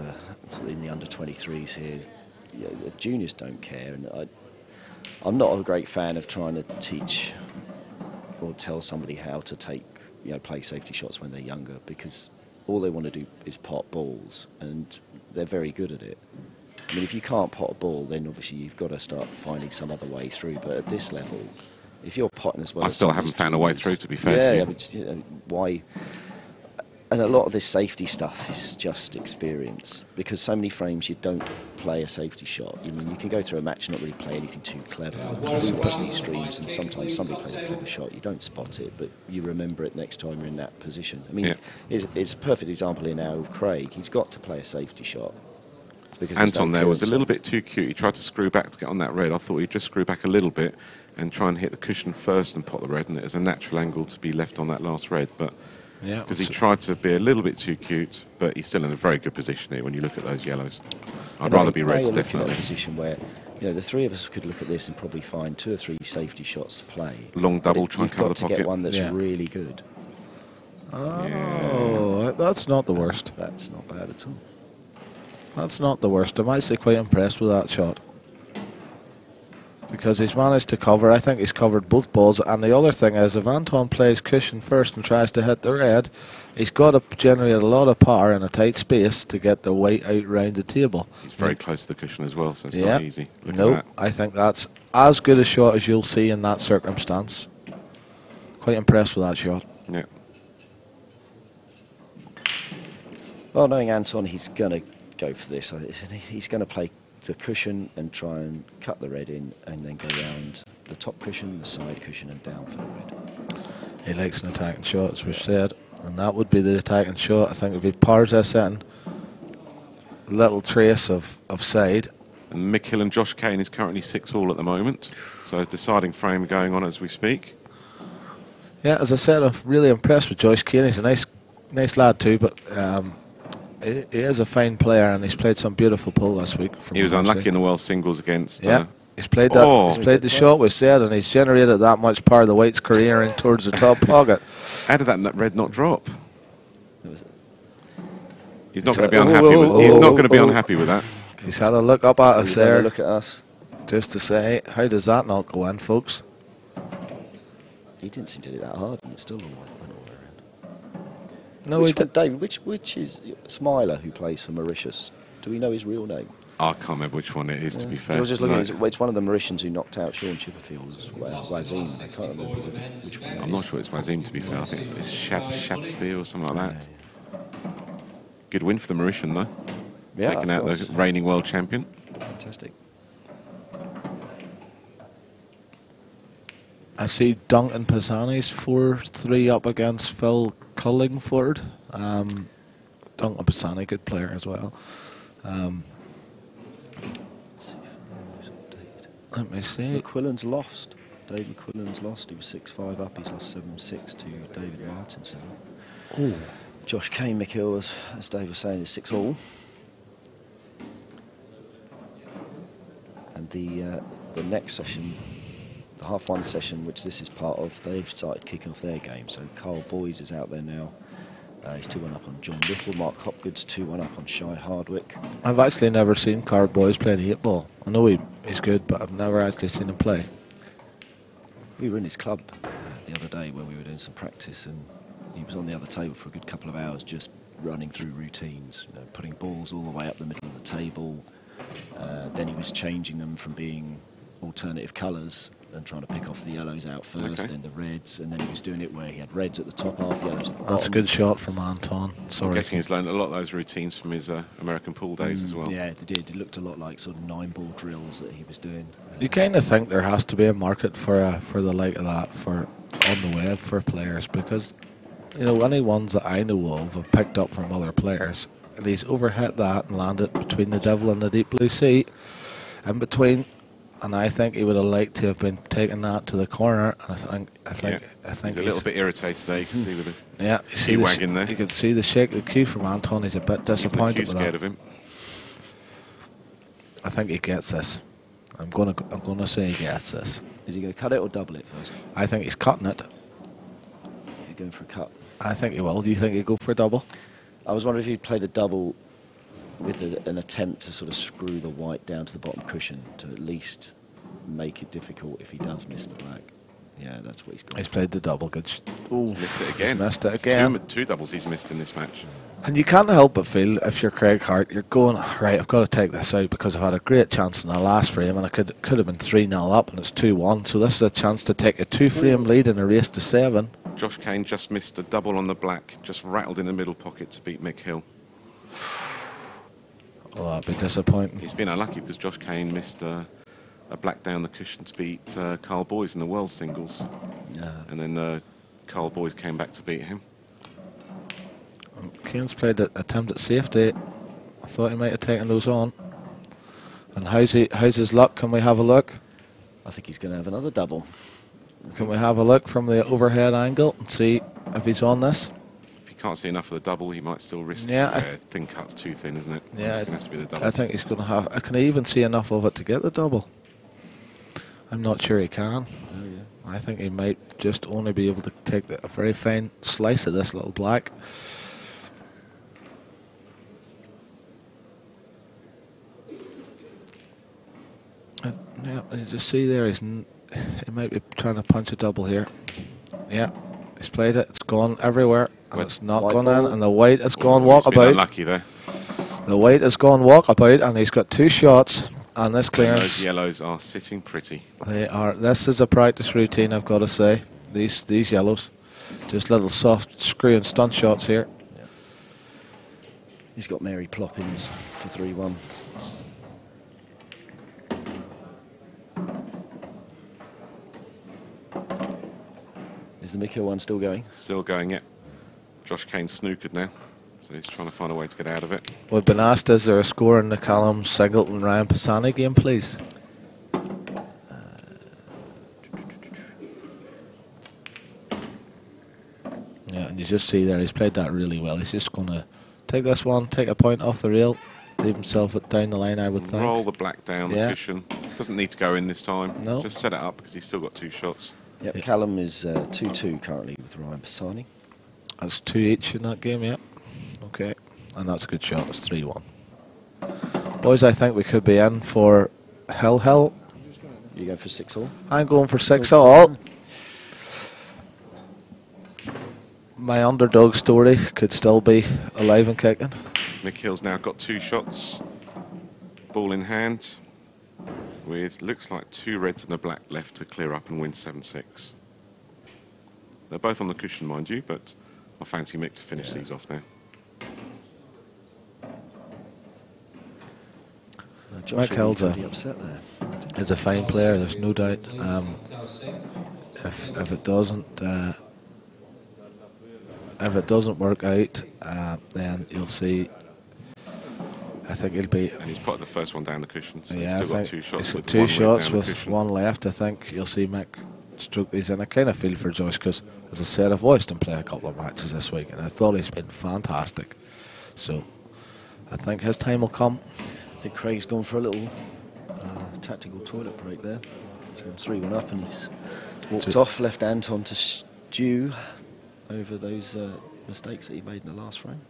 in the under-23s here, the juniors don't care, and I'm not a great fan of trying to teach or tell somebody how to play safety shots when they're younger, because all they want to do is pot balls, and they're very good at it. I mean, if you can't pot a ball, then obviously you've got to start finding some other way through. But at this level, if you're potting as well, I still haven't found a way through, to be fair to you. Why? And a lot of this safety stuff is just experience, because so many frames you don't play a safety shot. I mean, you can go through a match and not really play anything too clever. We watch these streams, and sometimes somebody plays a clever shot, you don't spot it, but you remember it next time you're in that position. I mean, it's a perfect example here now of Craig. He's got to play a safety shot. Anton there was a little bit too cute. He tried to screw back to get on that red. I thought he'd just screw back a little bit and try and hit the cushion first and pot the red, and it was a natural angle to be left on that last red. But because he tried to be a little bit too cute, but he's still in a very good position here when you look at those yellows. I'd rather be reds, definitely. A position where, the three of us could look at this and probably find 2 or 3 safety shots to play. Long double, try and cover the pocket. You've got to get one that's really good. Oh, that's not the worst. That's not bad at all. That's not the worst. I'm actually quite impressed with that shot, because he's managed to cover. I think he's covered both balls. And the other thing is, if Anton plays cushion first and tries to hit the red, he's got to generate a lot of power in a tight space to get the white out round the table. He's very close to the cushion as well, so it's not easy. No, I think that's as good a shot as you'll see in that circumstance. Quite impressed with that shot. Yeah. Well, knowing Anton, he's going to go for this. He's going to play the cushion and try and cut the red in, and then go around the top cushion, the side cushion, and down for the red. He likes an attacking shot, as we've said, and that would be the attacking shot. I think if he powers this in, a little trace of side. And Mick Hill and Josh Kane is currently 6-all at the moment, so a deciding frame going on as we speak. Yeah, as I said, I'm really impressed with Josh Kane. He's a nice lad too, but he is a fine player, and he's played some beautiful pool this week. He was unlucky in the World Singles against... he's played that. He's played the shot we said, and he's generated that much power. The white's careering towards the top pocket. How did that red not drop? He's not going to be unhappy. He's not going to be unhappy with that. He's had a look up at us there. Look at us, just to say, how does that not go in, folks? He didn't seem to do that hard, and it still went all around. No, which is Smiler, who plays for Mauritius? Do we know his real name? I can't remember which one it is, to be fair. I was just looking at it's one of the Mauritians who knocked out Sean Chipperfield as well. Wazim. I can't remember which one. I'm not sure it's Wazim, to be fair. I think it's Shabfi or something like that. Good win for the Mauritian, though. Yeah, taking out the reigning world champion. Fantastic. I see Duncan Pisani's 4-3 up against Phil Cullingford. Duncan Pisani, good player as well. Let me see. McQuillan's lost. Dave McQuillan's lost. He was 6-5 up. He's lost 7-6 to David Martinson. Josh Kane, Mick Hill, as Dave was saying, is 6-all. And the next session, the half-one session, which this is part of, they've started kicking off their game. So Carl Boys is out there now. He's 2-1 up on John Little. Mark Hopgood's 2-1 up on Shy Hardwick. I've actually never seen Carl Boys play the 8-ball. I know he's good, but I've never actually seen him play. We were in his club the other day when we were doing some practice, and he was on the other table for a good couple of hours just running through routines, you know, putting balls all the way up the middle of the table. Then he was changing them from being alternative colours and trying to pick off the yellows out first, then the reds, and then he was doing it where he had reds at the top half, yellows at the bottom. That's a good shot from Anton. Sorry. I'm guessing he's learned a lot of those routines from his American pool days as well. Yeah, they did. It looked a lot like sort of 9-ball drills that he was doing. You kind of think there has to be a market for the like of that on the web for players, because you know any ones that I know of have picked up from other players, and he's overhit that and landed between the devil and the deep blue sea, in between. And I think he would have liked to have been taking that to the corner. And I think he's a little bit irritated there. You can see with the you see wagon there. You can see the shake of the cue from Anton. He's a bit disappointed with scared that. of him. I think he gets this. I'm gonna say he gets this. Is he going to cut it or double it first? I think he's cutting it. You're going for a cut. I think he will. Do you think he'd go for a double? I was wondering if he'd play the double with an attempt to sort of screw the white down to the bottom cushion to at least make it difficult if he does miss the black. Yeah, that's what he's got. He's played the double. Good. He's missed it again. Missed it again. Two doubles he's missed in this match. And you can't help but feel, if you're Craig Hart, you're going, right, I've got to take this out because I've had a great chance in the last frame and I could have been 3-0 up and it's 2-1. So this is a chance to take a 2-frame lead in a race to 7. Josh Kane just missed a double on the black, just rattled in the middle pocket to beat Mick Hill. Oh, that'd be disappointing. He's been unlucky because Josh Kane missed a black down the cushion to beat Carl Boys in the world singles. And then Carl Boys came back to beat him. Kane's played an attempt at safety. I thought he might have taken those on. And how's his luck? Can we have a look? I think he's going to have another double. Can we have a look from the overhead angle and see if he's on this? If he can't see enough of the double, he might still risk it. Thin cut's too thin, isn't it? Yeah, so it's going to have to be the double. I think he's going to have... Can he even see enough of it to get the double? I'm not sure he can. Oh, yeah. I think he might just only be able to take a very fine slice of this little black. Yeah, you just see there, he might be trying to punch a double here. Yeah, he's played it, it's gone everywhere, and it's not gone in, and the white has gone walkabout. Unlucky there. The white has gone walkabout, and he's got 2 shots, and this clearance. And those yellows are sitting pretty. They are. This is a practice routine, I've got to say. These yellows, just little soft screw and stunt shots here. Yeah. He's got Mary Ploppins for 3-1. Is the Mick Hill one still going? Still going, yeah. Josh Kane's snookered now, so he's trying to find a way to get out of it. We've been asked, is there a score in the Callum Singleton Ryan Pisani game, please? Yeah, and you just see there, he's played that really well. He's just going to take this one, take a point off the rail, leave himself down the line, I would think. Roll the black down the cushion. Doesn't need to go in this time. No. Just set it up because he's still got 2 shots. Yep, Callum is 2-2 currently with Ryan Pisani. That's 2 each in that game, yeah. Okay, and that's a good shot. It's 3-1. Boys, I think we could be in for Hill. You go for 6-all? I'm going for 6-all. My underdog story could still be alive and kicking. Mick Hill's now got 2 shots. Ball in hand. With, looks like 2 reds and a black left to clear up and win 7-6. They're both on the cushion, mind you, but I fancy Mick to finish these off now. Mick Hill's is a fine player, there's no doubt. If it doesn't work out, then you'll see. I think he'll be. And he's put the first one down the cushion, so yeah, he's still got 2 shots. He's got with 2 one shots down the with cushion. 1 left. I think you'll see Mick stroke these in. I kind of feel for Josh because, as I said, I've watched him play a couple of matches this week and I thought he's been fantastic. So I think his time will come. I think Craig's gone for a little tactical toilet break there. He's gone 3-1 up and he's walked off, left Anton to stew over those mistakes that he made in the last frame.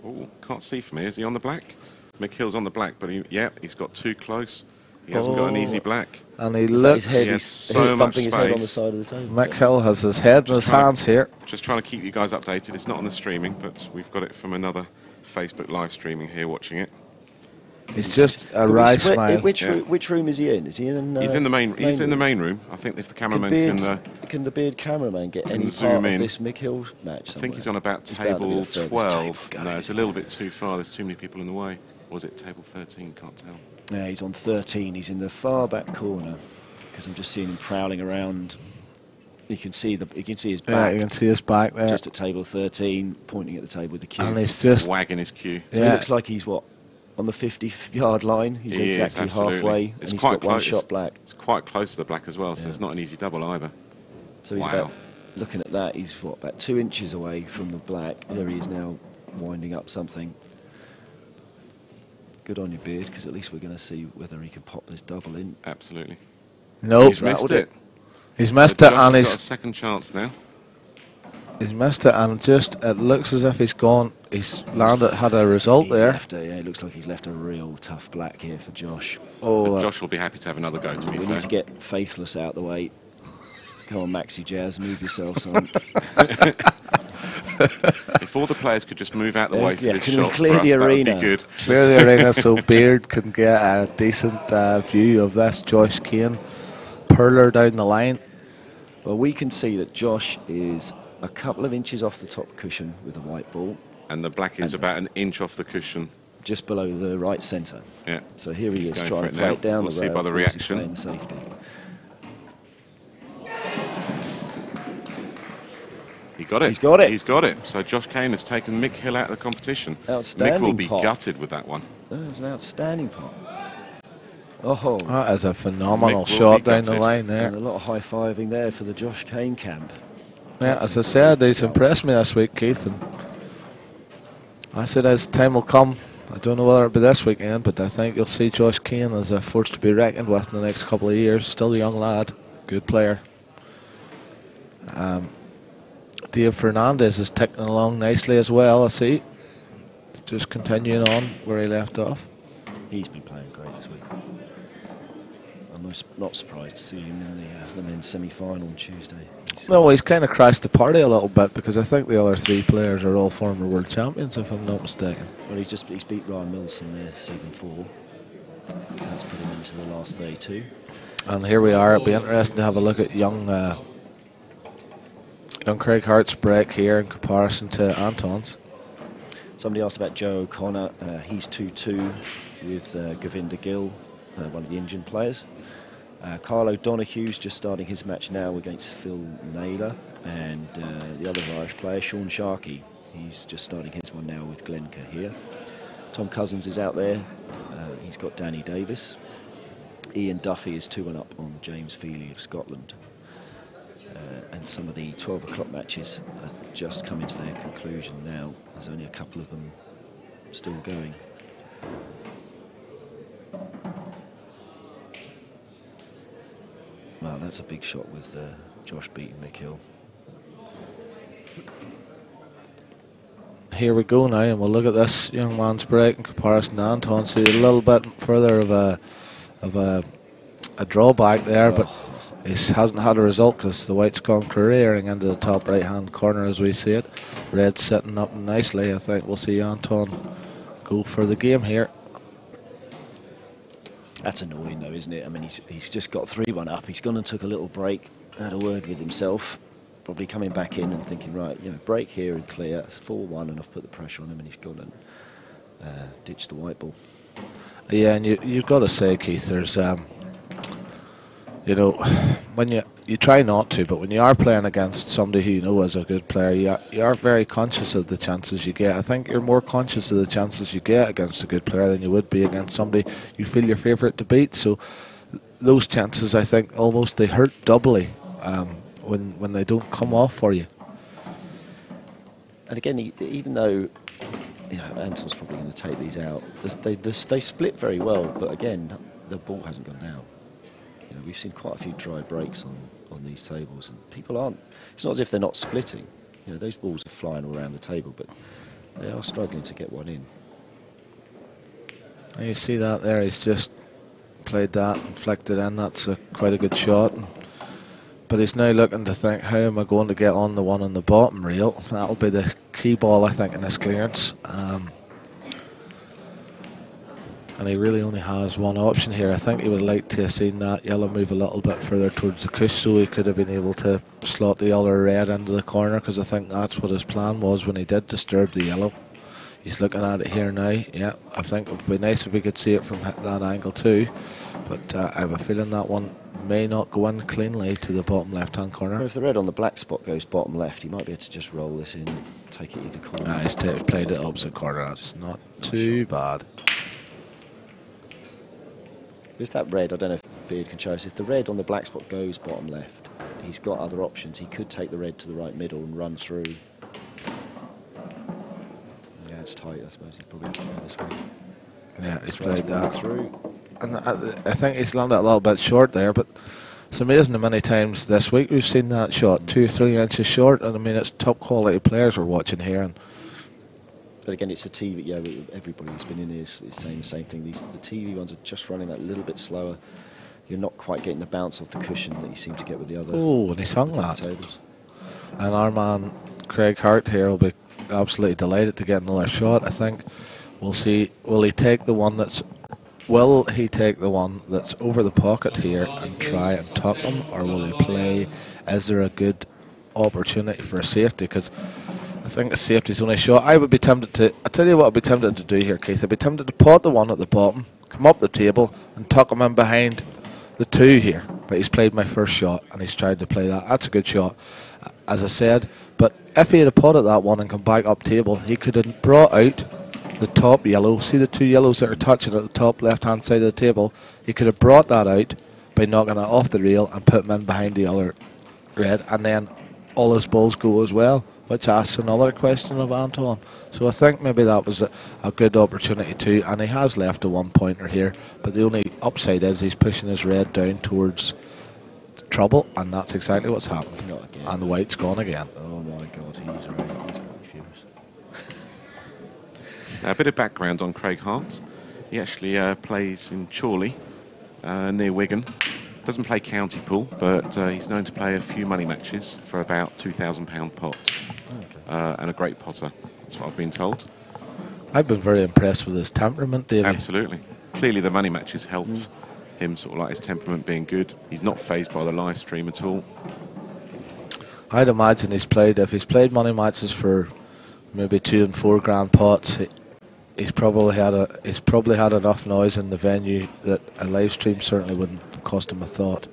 Oh, can't see for me. Is he on the black? Mick Hill's on the black, but he's got too close. He hasn't got an easy black. And he looks... His head, he's so much space. His head on the side of the table. Mick Hill has his head in his hands here. Just trying to keep you guys updated. It's not on the streaming, but we've got it from another Facebook live streaming here watching it. He's just a wry smile. Which room is he in? Is he in? He's in the main. He's in the main room. I think if the cameraman can the beard cameraman get any zoom part in of this Mick Hill match? I think he's on about table 12. No, it's a little bit too far. There's too many people in the way. Or was it table 13? Can't tell. Yeah, he's on 13. He's in the far back corner because I'm just seeing him prowling around. You can see his back. Yeah, you can see his back there. Just at table 13, pointing at the table with the cue. And he's just wagging his cue. So he looks like he's what? On the 50-yard line, he's exactly halfway, and he's got one shot black. It's quite close to the black as well, so it's not an easy double either. So he's about, looking at that, he's what, about 2 inches away from the black. There he is now, winding up something. Good on your beard, because at least we're going to see whether he can pop this double in. Absolutely. No, he's missed it. He's missed it, and he's got a second chance now. He's missed it, and just it looks as if he's gone. He's landed, had a result there. It looks like he's left a real tough black here for Josh. But Josh will be happy to have another go, to be fair. We need to get Faithless out the way. Come on, Maxi Jazz, move yourself, son. If all the players could just move out the way for this can shot, we clear the arena? That would be good. Clear the arena so Beard can get a decent view of this Josh Kane perler down the line. Well, we can see that Josh is a couple of inches off the top cushion with a white ball. And the black is about an inch off the cushion. Just below the right centre. Yeah. So here he is trying to play it down we'll the rail. We'll see by the reaction. Safety. He got it. He's got it. He's got it. So Josh Kane has taken Mick Hill out of the competition. Outstanding Mick will be pot. gutted with that one. That's an outstanding pot. Oh, that is a phenomenal shot down the line there. And a lot of high-fiving there for the Josh Kane camp. Yeah, as I said, he's impressed me this week, Keith. And I said as time will come, I don't know whether it'll be this weekend, but I think you'll see Josh Kane as a force to be reckoned with in the next couple of years. Still a young lad, good player. Dave Fernandez is ticking along nicely as well, I see. Just continuing on where he left off. He's been playing great this week. I'm not surprised to see him in the men's semi-final on Tuesday. Well, he's kind of crashed the party a little bit because I think the other three players are all former world champions, if I'm not mistaken. Well, he's beat Ryan Milson there 7-4. That's put him into the last 32. And here we are. It'll be interesting to have a look at young Craig Hart's break here in comparison to Anton's. Somebody asked about Joe O'Connor. He's 2-2 with Govinda Gill, one of the Indian players. Carl O'Donoghue's just starting his match now against Phil Naylor, and the other Irish player, Sean Sharkey, he's just starting his one now with Glenn Cahill. Tom Cousins is out there. He's got Danny Davis. Ian Duffy is 2-1 up on James Feely of Scotland. And some of the 12 o'clock matches are just coming to their conclusion now. There's only a couple of them still going. Well, that's a big shot with Josh beating Mick Hill. Here we go now, and we'll look at this young man's break in comparison to Anton. See a little bit further of a drawback there, but he hasn't had a result because the white's gone careering into the top right-hand corner as we see it. Red's sitting up nicely. I think we'll see Anton go for the game here. That's annoying though, isn't it? I mean, he's just got 3-1 up. He's gone and took a little break, had a word with himself, probably coming back in and thinking, right, break here and clear. It's 4-1 and I've put the pressure on him, and he's gone and ditched the white ball. Yeah, and you've got to say, Keith, there's when you try not to, but when you are playing against somebody who you know is a good player, you are very conscious of the chances you get. I think you're more conscious of the chances you get against a good player than you would be against somebody you feel your favourite to beat. So those chances, I think, almost they hurt doubly when they don't come off for you. And again, even though Anton's probably going to take these out, they split very well, but again, the ball hasn't gone down. We've seen quite a few dry breaks on these tables, and people aren't. It's not as if they're not splitting. Those balls are flying all around the table, but they are struggling to get one in. And you see that there, he's just played that and flicked it in. That's quite a good shot. But he's now looking to think, how am I going to get on the one on the bottom rail? That'll be the key ball, I think, in this clearance. And he really only has one option here. I think he would like to have seen that yellow move a little bit further towards the cush, so he could have been able to slot the other red into the corner, because I think that's what his plan was when he did disturb the yellow. He's looking at it here now. Yeah, I think it would be nice if we could see it from that angle too. But I have a feeling that one may not go in cleanly to the bottom left-hand corner. Well, if the red on the black spot goes bottom left, he might be able to just roll this in, take it either corner. He's played it opposite corner. That's not too bad. With that red, I don't know if Beard can show us, if the red on the black spot goes bottom left, he's got other options. He could take the red to the right middle and run through. Yeah, it's tight, I suppose. He probably has to go this way. Yeah, he's played that through. And I think he's landed a little bit short there, but it's amazing how many times this week we've seen that shot 2-3 inches short, and I mean, it's top quality players we're watching here. But again, it's the TV. Yeah, everybody who's been in here is saying the same thing. The TV ones are just running that little bit slower. You're not quite getting the bounce off the cushion that you seem to get with the other. Oh, and he's hung that. Tables. And our man Craig Hart here will be absolutely delighted to get another shot. I think we'll see. Will he take the one that's over the pocket here and try and tuck him, or will he play? Is there a good opportunity for a safety? Because I think a safety's only shot. I would be tempted to. I tell you what, I'd be tempted to do here, Keith. I'd be tempted to pot the one at the bottom, come up the table, and tuck him in behind the two here. But he's played my first shot, and he's tried to play that. That's a good shot, as I said. But if he had potted that one and come back up table, he could have brought out the top yellow. See the two yellows that are touching at the top left-hand side of the table? He could have brought that out by knocking it off the rail and put him in behind the other red, and then all his balls go as well, which asks another question of Anton. So I think maybe that was a good opportunity too, and he has left a one-pointer here, but the only upside is he's pushing his red down towards trouble, and that's exactly what's happened. Not again. And the white's gone again. Oh my God, he's right. He's going to be furious. A bit of background on Craig Hart. He actually plays in Chorley, near Wigan. Doesn't play county pool, but he's known to play a few money matches for about £2,000 pot. And a great potter, that's what I've been told. I've been very impressed with his temperament, Davey. Absolutely. Clearly the money matches helped him, sort of like his temperament being good. He's not fazed by the live stream at all. I'd imagine if he's played money matches for maybe £2 and £4 grand pots, he's probably had enough noise in the venue that a live stream certainly wouldn't cost him a thought.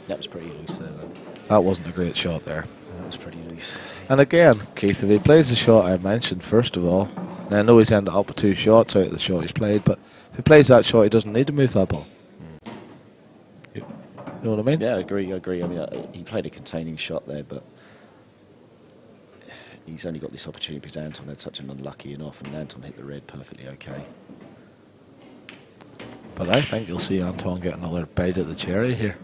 That was pretty loose there, though. That wasn't a great shot there. That was pretty loose. And again, Keith, if he plays the shot I mentioned first of all, and I know he's ended up with 2 shots out of the shot he's played, but if he plays that shot, he doesn't need to move that ball. You know what I mean? Yeah, I agree. I mean, he played a containing shot there, but he's only got this opportunity because Anton had such an unlucky enough, and Anton hit the red perfectly okay. But I think you'll see Anton get another bite at the cherry here.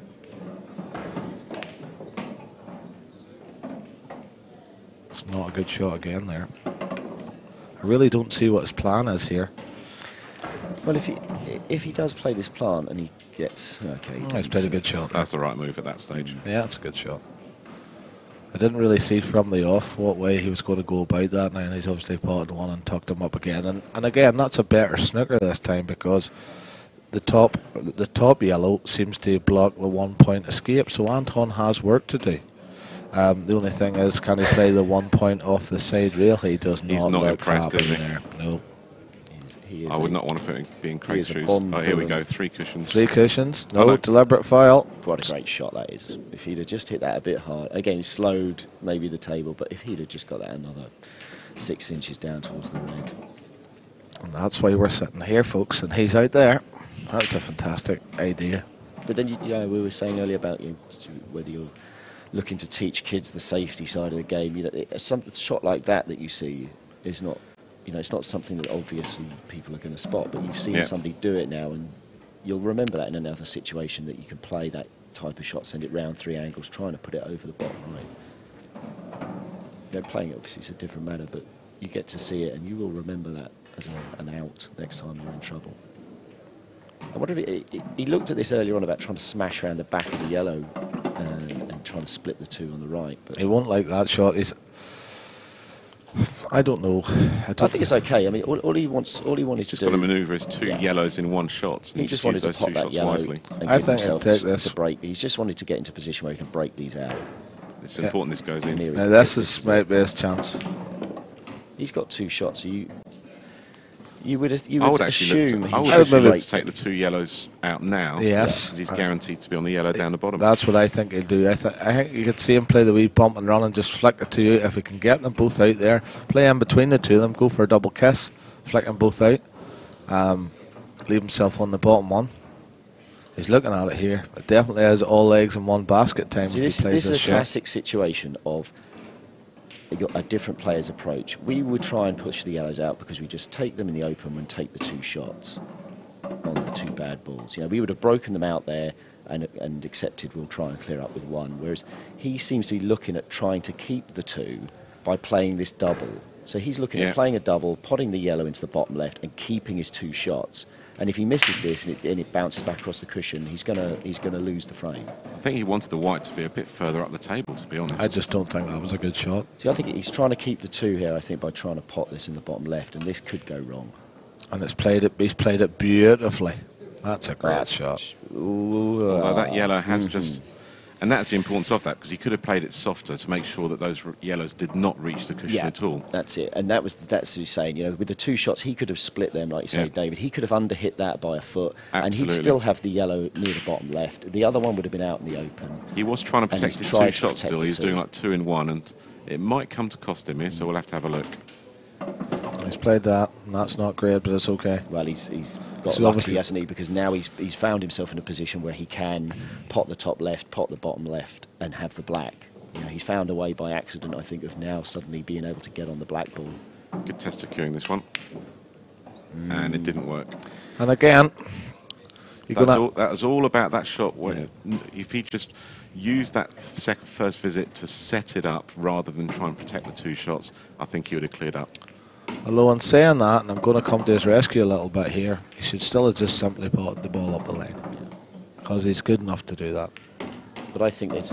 It's not a good shot again there. I really don't see what his plan is here. Well, if he does play this plan and he gets okay, He's played a good shot. That's the right move at that stage. Yeah, it's a good shot. I didn't really see from the off what way he was going to go about that now, and he's obviously potted one and tucked him up again. And again, that's a better snooker this time because the top yellow seems to block the 1 point escape, so Anton has work to do. The only thing is, can he play the 1 point off the side rail? He does not. He's not look impressed, happy is he? there. No. I would not want to be in Craig's shoes. Oh, here we go, 3 cushions. 3 cushions. No, deliberate foul. What a great shot that is. If he'd have just hit that a bit hard, again, slowed maybe the table, but if he'd have just got that another 6 inches down towards the red. And that's why we're sitting here, folks, and he's out there. That's a fantastic idea. But then, we were saying earlier about whether you're looking to teach kids the safety side of the game. Some shot like that you see is not, it's not something that obviously people are going to spot. But you've seen somebody do it now, and you'll remember that in another situation that you can play that type of shot, send it round 3 angles, trying to put it over the bottom right. Playing it obviously is a different matter, but you get to see it, and you will remember that as an out next time you're in trouble. I wonder if he looked at this earlier on about trying to smash around the back of the yellow and trying to split the 2 on the right. But he won't like that shot. I don't know. I think it's okay. I mean, all he wants to do. He's just got to manoeuvre his 2 yellows in one shot. He just wanted to pop that yellow wisely. And I give think himself he'll take this. to break. He's just wanted to get into a position where he can break these out. It's important this goes in. Now this is my best chance. He's got 2 shots. So you would look assume to take the 2 yellows out now. Yes, because he's guaranteed to be on the yellow down the bottom. That's what I think he'll do. I think you could see him play the wee bump and run and just flick the 2 out. If he can get them both out there, play in between the 2 of them, go for a double kiss, flick them both out, leave himself on the bottom one. He's looking at it here. It definitely has all eggs in one basket time. See, if he plays this is a shot. classic situation of a different player's approach. We would try and push the yellows out because we just take them in the open and take the 2 shots on the 2 bad balls. We would have broken them out there and accepted we'll try and clear up with 1. Whereas he seems to be looking at trying to keep the 2 by playing this double. So he's looking at playing a double, potting the yellow into the bottom left and keeping his 2 shots. And if he misses this and it bounces back across the cushion, he's gonna lose the frame. I think he wanted the white to be a bit further up the table, to be honest. I just don't think that was a good shot. See, I think he's trying to keep the 2 here, I think, by trying to pot this in the bottom left, and this could go wrong. And he's played it beautifully. That's a great shot. Although that yellow has just... And that's the importance of that, because he could have played it softer to make sure that those yellows did not reach the cushion at all. That's it. And that's what he's saying. With the 2 shots, he could have split them, like you say, David. He could have underhit that by a foot, and he'd still have the yellow near the bottom left. The other one would have been out in the open. He was trying to protect his 2 shots still. He's doing like 2 in 1, and it might come to cost him here, so we'll have to have a look. He's played that, and that's not great, but it's okay. Well, he's got lucky, hasn't he? Because now he's found himself in a position where he can pot the top left, pot the bottom left, and have the black. He's found a way by accident, I think, of now suddenly being able to get on the black ball. Good test of cueing this one, and it didn't work. And again, that was all about that shot. Where if he just used that first visit to set it up rather than try and protect the 2 shots, I think he would have cleared up. Although in saying that, and I'm going to come to his rescue a little bit here, he should still have just simply potted the ball up the lane, because he's good enough to do that. But I think it's...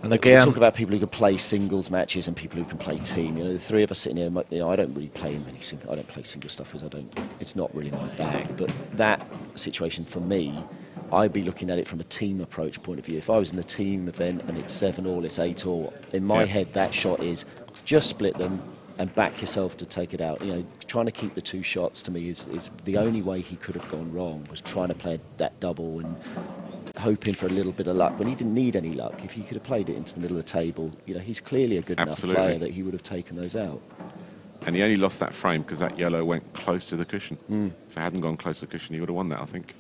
And again, we talk about people who can play singles matches and people who can play team. The 3 of us sitting here, I don't really play many single. I don't play single stuff because it's not really my bag. But that situation for me, I'd be looking at it from a team approach point of view. If I was in the team event and it's 7-all, it's 8-all, in my head that shot is just split them and back yourself to take it out. Trying to keep the 2 shots to me is the only way he could have gone wrong, was trying to play that double and hoping for a little bit of luck when he didn't need any luck. If he could have played it into the middle of the table, he's clearly a good enough player that he would have taken those out. And he only lost that frame because that yellow went close to the cushion. If it hadn't gone close to the cushion, he would have won that, I think.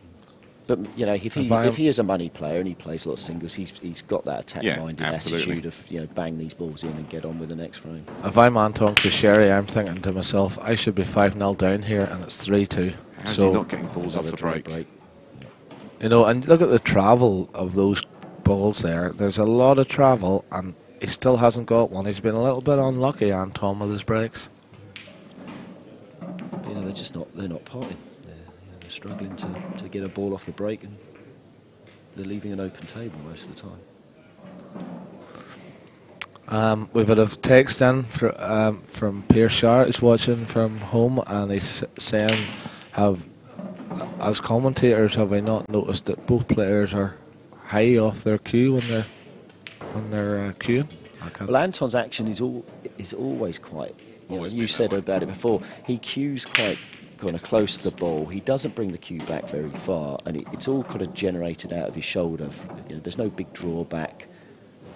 But if he is a money player and he plays a lot of singles, he's got that attack-minded attitude of bang these balls in and get on with the next frame. If I'm Anton Kusheri, I'm thinking to myself, I should be 5-0 down here, and it's 3-2. How's he not getting balls off the break? And look at the travel of those balls there. There's a lot of travel, and he still hasn't got one. He's been a little bit unlucky, Anton, with his breaks. They're not potting. They're struggling to get a ball off the break, and they're leaving an open table most of the time. We've had a text in from Pierre Sharp, who's watching from home, and he's saying, as commentators, have we not noticed that both players are high off their cue when they're cueing? Well, Anton's action is always quite. You said about it before. He cues quite kind of close to the ball. He doesn't bring the cue back very far, and it's all kind of generated out of his shoulder. There's no big drawback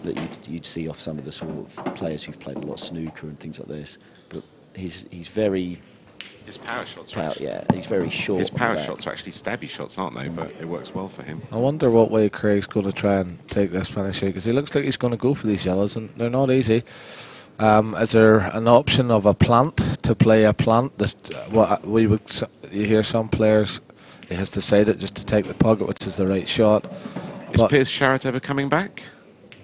that you'd see off some of the sort of players who've played a lot of snooker and things like this. But he's very His power shots are actually, Yeah, he's very short. his on the power back. shots are actually stabby shots, aren't they? But it works well for him. I wonder what way Craig's going to try and take this finish here, because he looks like he's going to go for these yellows, and they're not easy. Is there an option of a plant, to play a plant? That you hear some players, he has decided just to take the pocket, which is the right shot. Is But Piers Sharrett ever coming back?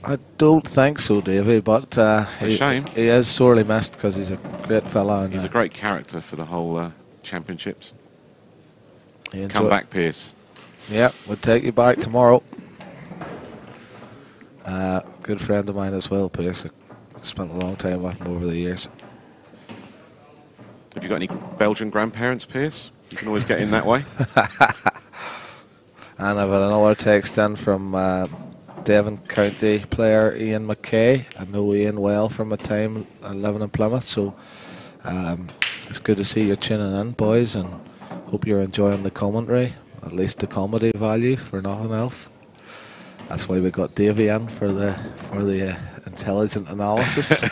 I don't think so, Davey, but It's a shame. He is sorely missed, because he's a great fella. And He's a great character for the whole championships. he Come back, Piers. Yeah, we'll take you back tomorrow. Good friend of mine as well, Pierce. I spent a long time with him over the years. Have you got any Belgian grandparents, Piers? You can always get in that way. And I've had another text in from Devon County player Ian McKay. I know Ian well from a time living in Plymouth, so it's good to see you tuning in, boys, and hope you're enjoying the commentary, at least the comedy value, for nothing else. That's why we got Davey in for the intelligent analysis.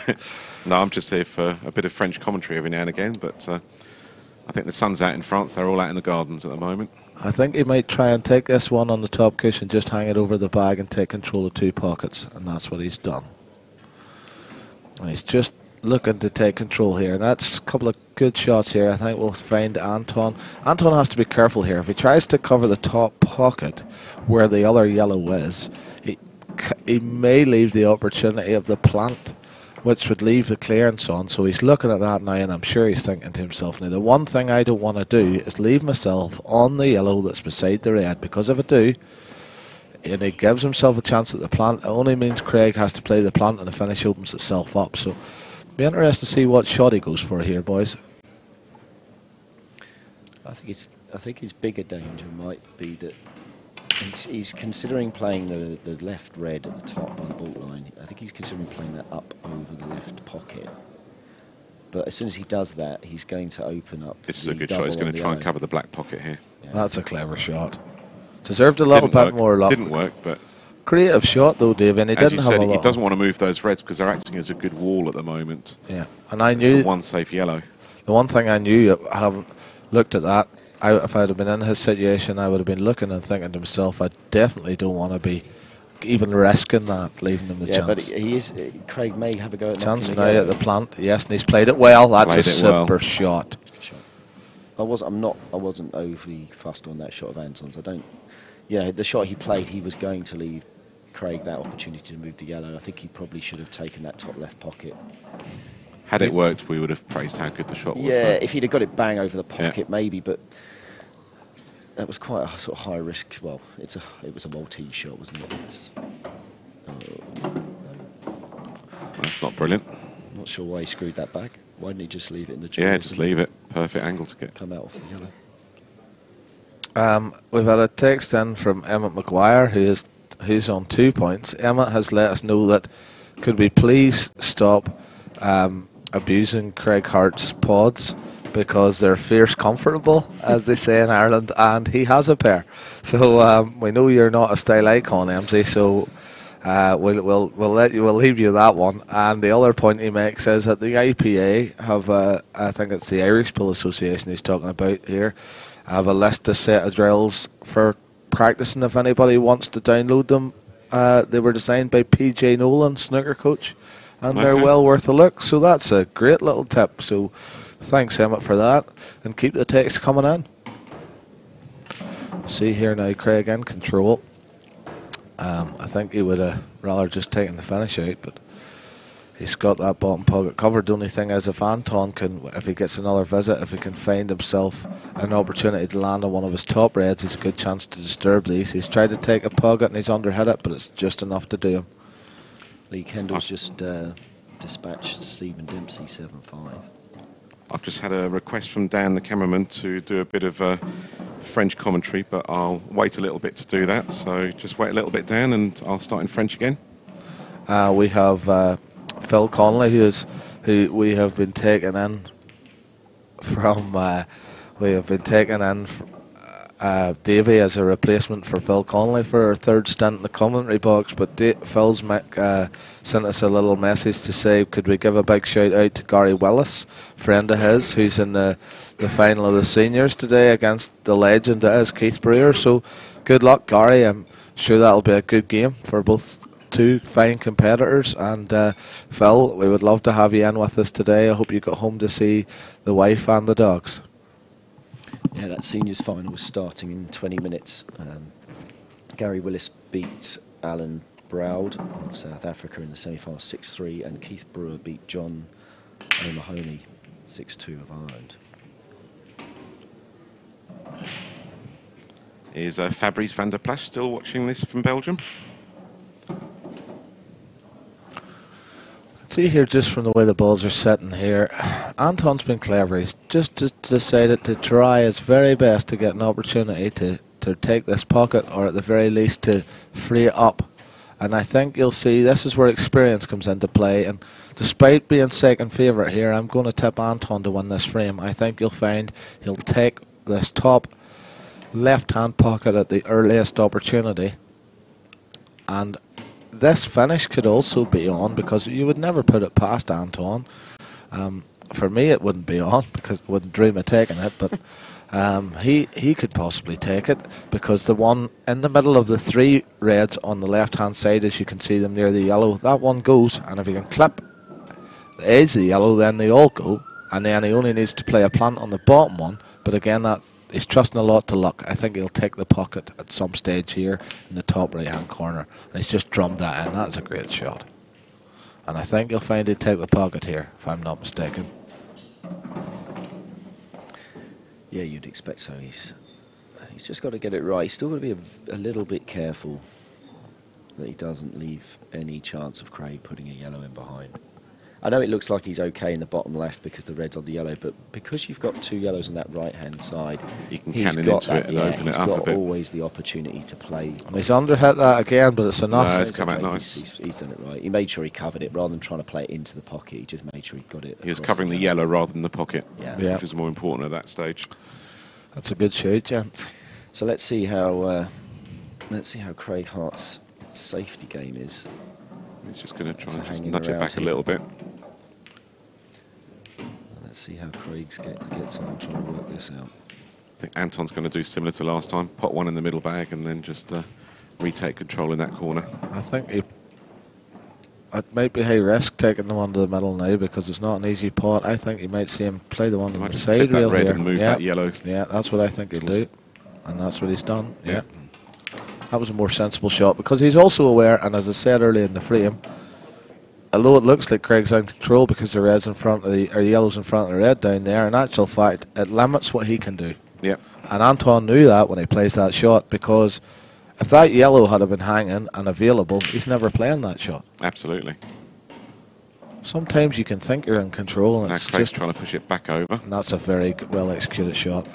No, I'm just here for a bit of French commentary every now and again, but I think the sun's out in France. They're all out in the gardens at the moment. I think he might try and take this one on the top cushion, just hang it over the bag and take control of two pockets, and that's what he's done. And he's just looking to take control here, and that's a couple of good shots here. I think we'll find Anton. Anton has to be careful here. If he tries to cover the top pocket where the other yellow is, he may leave the opportunity of the plant, which would leave the clearance on. So he's looking at that now, and I'm sure he's thinking to himself, now the one thing I don't want to do is leave myself on the yellow that's beside the red, because if I do, and he gives himself a chance at the plant, it only means Craig has to play the plant and the finish opens itself up. So be interested to see what shot he goes for here, boys. I think his bigger danger might be that he's considering playing the left red at the top by the ball line. I think he's considering playing that up over the left pocket. But as soon as he does that, he's going to open up. This is a good shot. He's going to try and cover the black pocket here. Yeah. That's a clever shot. Deserved a little bit more luck. Didn't work, but creative shot though, Dave, and he as didn't you have said, a lot. he doesn't want to move those reds because they're acting as a good wall at the moment. Yeah, and I It's knew the one safe yellow. the one thing I knew, I haven't looked at that. If I'd have been in his situation, I would have been looking and thinking to myself, I definitely don't want to be even risking that, leaving him the Yeah, chance. but he is. Craig may have a go at Chance knocking now the at the plant, yes, and he's played it well. That's Played a it well. super shot. I wasn't overly fussed on that shot of Anton's. I don't. Yeah, the shot he played, he was going to leave Craig that opportunity to move the yellow. I think he probably should have taken that top left pocket. Had it worked, we would have praised how good the shot was. Yeah, though. if he'd have got it bang over the pocket, Yeah. maybe, but that was quite a sort of high risk. Well, it was a Maltese shot, wasn't it? That's not brilliant. I'm not sure why he screwed that back. Why didn't he just leave it in the Yeah, jaws just and leave it. Perfect angle to get. come out off the yellow? We've had a text in from Emmett McGuire, who's on 2 points. Emmett has let us know that could we please stop abusing Craig Hart's pods, because they're fierce comfortable, as they say in Ireland, and he has a pair. So we know you're not a style icon, MZ, so we'll leave you that one. And the other point he makes is that the IPA have, I think it's the Irish Pool Association he's talking about here, have a list, a set of drills for practicing if anybody wants to download them. They were designed by PJ Nolan, snooker coach, and they're Okay. well worth a look. So that's a great little tip. So thanks, Emmett, for that, and keep the text coming in. See here now, Craig in control. I think he would have rather just taken the finish out, but he's got that bottom pocket covered. The only thing is, if Anton can, if he gets another visit, if he can find himself an opportunity to land on one of his top reds, he's a good chance to disturb these. He's tried to take a pocket and he's underhit it, but it's just enough to do him. Lee Kendall's just dispatched Stephen Dempsey 7-5. I've just had a request from Dan, the cameraman, to do a bit of French commentary, but I'll wait a little bit to do that. So just wait a little bit, Dan, and I'll start in French again. We have Phil Connolly, who we have been taken in from. We have been taken in Davey as a replacement for Phil Connolly for our third stint in the commentary box, but Phil's sent us a little message to say could we give a big shout out to Gary Willis, friend of his, who's in the final of the seniors today against the legend that is Keith Brewer. So good luck, Gary. I'm sure that'll be a good game for both two fine competitors. And Phil, we would love to have you in with us today. I hope you got home to see the wife and the dogs. Yeah, that seniors final was starting in 20 minutes. Gary Willis beat Alan Browd of South Africa in the semi-final 6-3, and Keith Brewer beat John O'Mahony 6-2 of Ireland. Is Fabrice van der Plas still watching this from Belgium? See here, just from the way the balls are sitting here, Anton's been clever. He's just decided to try his very best to get an opportunity to take this pocket, or at the very least to free it up. And I think you'll see this is where experience comes into play. And despite being second favourite here, I'm going to tip Anton to win this frame. I think you'll find he'll take this top left-hand pocket at the earliest opportunity. And this finish could also be on, because you would never put it past Anton. For me, it wouldn't be on, because I wouldn't dream of taking it, but he could possibly take it, because the one in the middle of the three reds on the left-hand side, as you can see them near the yellow, that one goes, and if you can clip the edge of the yellow, then they all go, and then he only needs to play a plant on the bottom one. But again, he's trusting a lot to luck. I think he'll take the pocket at some stage here in the top right-hand corner. And he's just drummed that in. That's a great shot. And I think you'll find he'll take the pocket here, if I'm not mistaken. Yeah, you'd expect so. He's just got to get it right. He's still got to be a little bit careful that he doesn't leave any chance of Craig putting a yellow in behind. I know it looks like he's okay in the bottom left because the red's on the yellow, but because you've got two yellows on that right-hand side, you can cannon into it and open it up a bit. He's got always the opportunity to play. And he's underhit that again, but it's enough. No, it's come out nice. He's done it right. He made sure he covered it rather than trying to play it into the pocket. He just made sure he got it. He was covering the yellow rather than the pocket, yeah. Which is more important at that stage. That's a good shoot, gents. So let's see how Craig Hart's safety game is. He's just going to try and just nudge it back a little bit. Let's see how Craig gets on trying to work this out. I think Anton's going to do similar to last time, put one in the middle bag and then just retake control in that corner. I think it might be high risk taking the one to the middle now, because it's not an easy pot. I think you might see him play the one on the side rail red here. And move that yellow. Yeah, that's what I think he'll do. And that's what he's done. Yeah. That was a more sensible shot, because he's also aware, and as I said earlier in the frame, although it looks like Craig's in control because the red's in front of the yellow's in front of the red down there, in actual fact it limits what he can do. Yep. And Anton knew that when he plays that shot, because if that yellow had been hanging and available, he's never playing that shot. Absolutely. Sometimes you can think you're in control, and now it's Craig's just trying to push it back over. And that's a very well executed shot.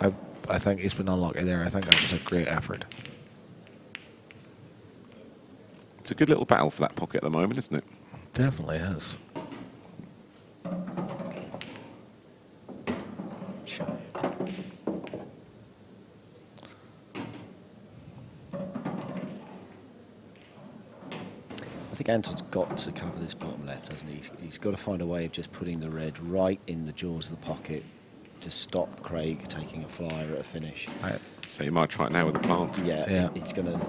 I think he's been unlucky there. I think that was a great effort. It's a good little battle for that pocket at the moment, isn't it? Definitely is. I think Anton's got to cover this bottom left, hasn't he? He's got to find a way of just putting the red right in the jaws of the pocket to stop Craig taking a flyer at a finish. Right. So you might try it now with the plant. Yeah. He's going to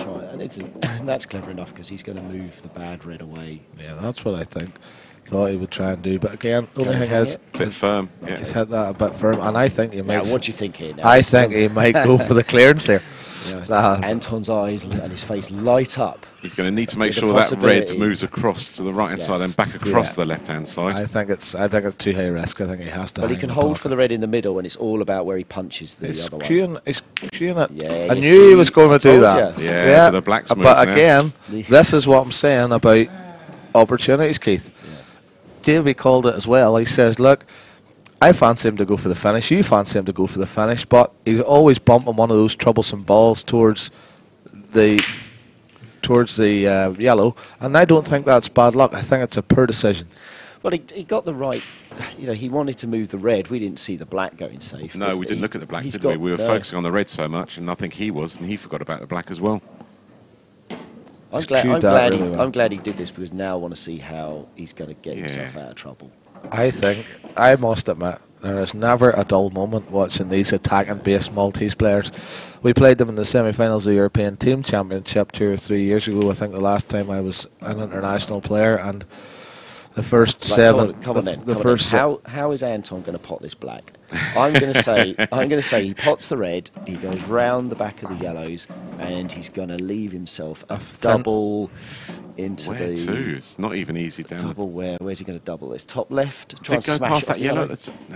try it. And that's clever enough, because he's going to move the bad red away. Yeah, that's what I thought he would try and do. But again, the only thing is, a bit firm. Yeah. He's hit that a bit firm, and I think he might. What do you think here now? I think he might go for the clearance here. Anton's eyes and his face light up. He's going to need to make sure that red moves across to the right hand side and back across the left hand side. I think it's too high risk. I think he has to. But he can hold for the red in the middle, and it's all about where he punches the other one. He's queuing it. Yeah, I knew he was going to do that. Yeah, for the blacks move but now. again, this is what I'm saying about opportunities, Keith. Davey called it as well. He says, look, I fancy him to go for the finish. You fancy him to go for the finish, but he's always bumping one of those troublesome balls towards the yellow, and I don't think that's bad luck. I think it's a poor decision. Well, he got the right. You know, he wanted to move the red. We didn't see the black going safe. No, we didn't look at the black, did we? We were focusing on the red so much, and I think he was, and he forgot about the black as well. I'm glad he did this, because now I want to see how he's going to get himself out of trouble. I must admit, there is never a dull moment watching these attacking-based Maltese players. We played them in the semi-finals of the European Team Championship 2 or 3 years ago. I think the last time I was an international player, and the first seven. How is Anton going to pot this black? I'm going to say he pots the red. He goes round the back of the yellows, and he's going to leave himself a double into where to? It's not even easy down. Double where? Where's he going to double this? Top left. Does it go past that yellow?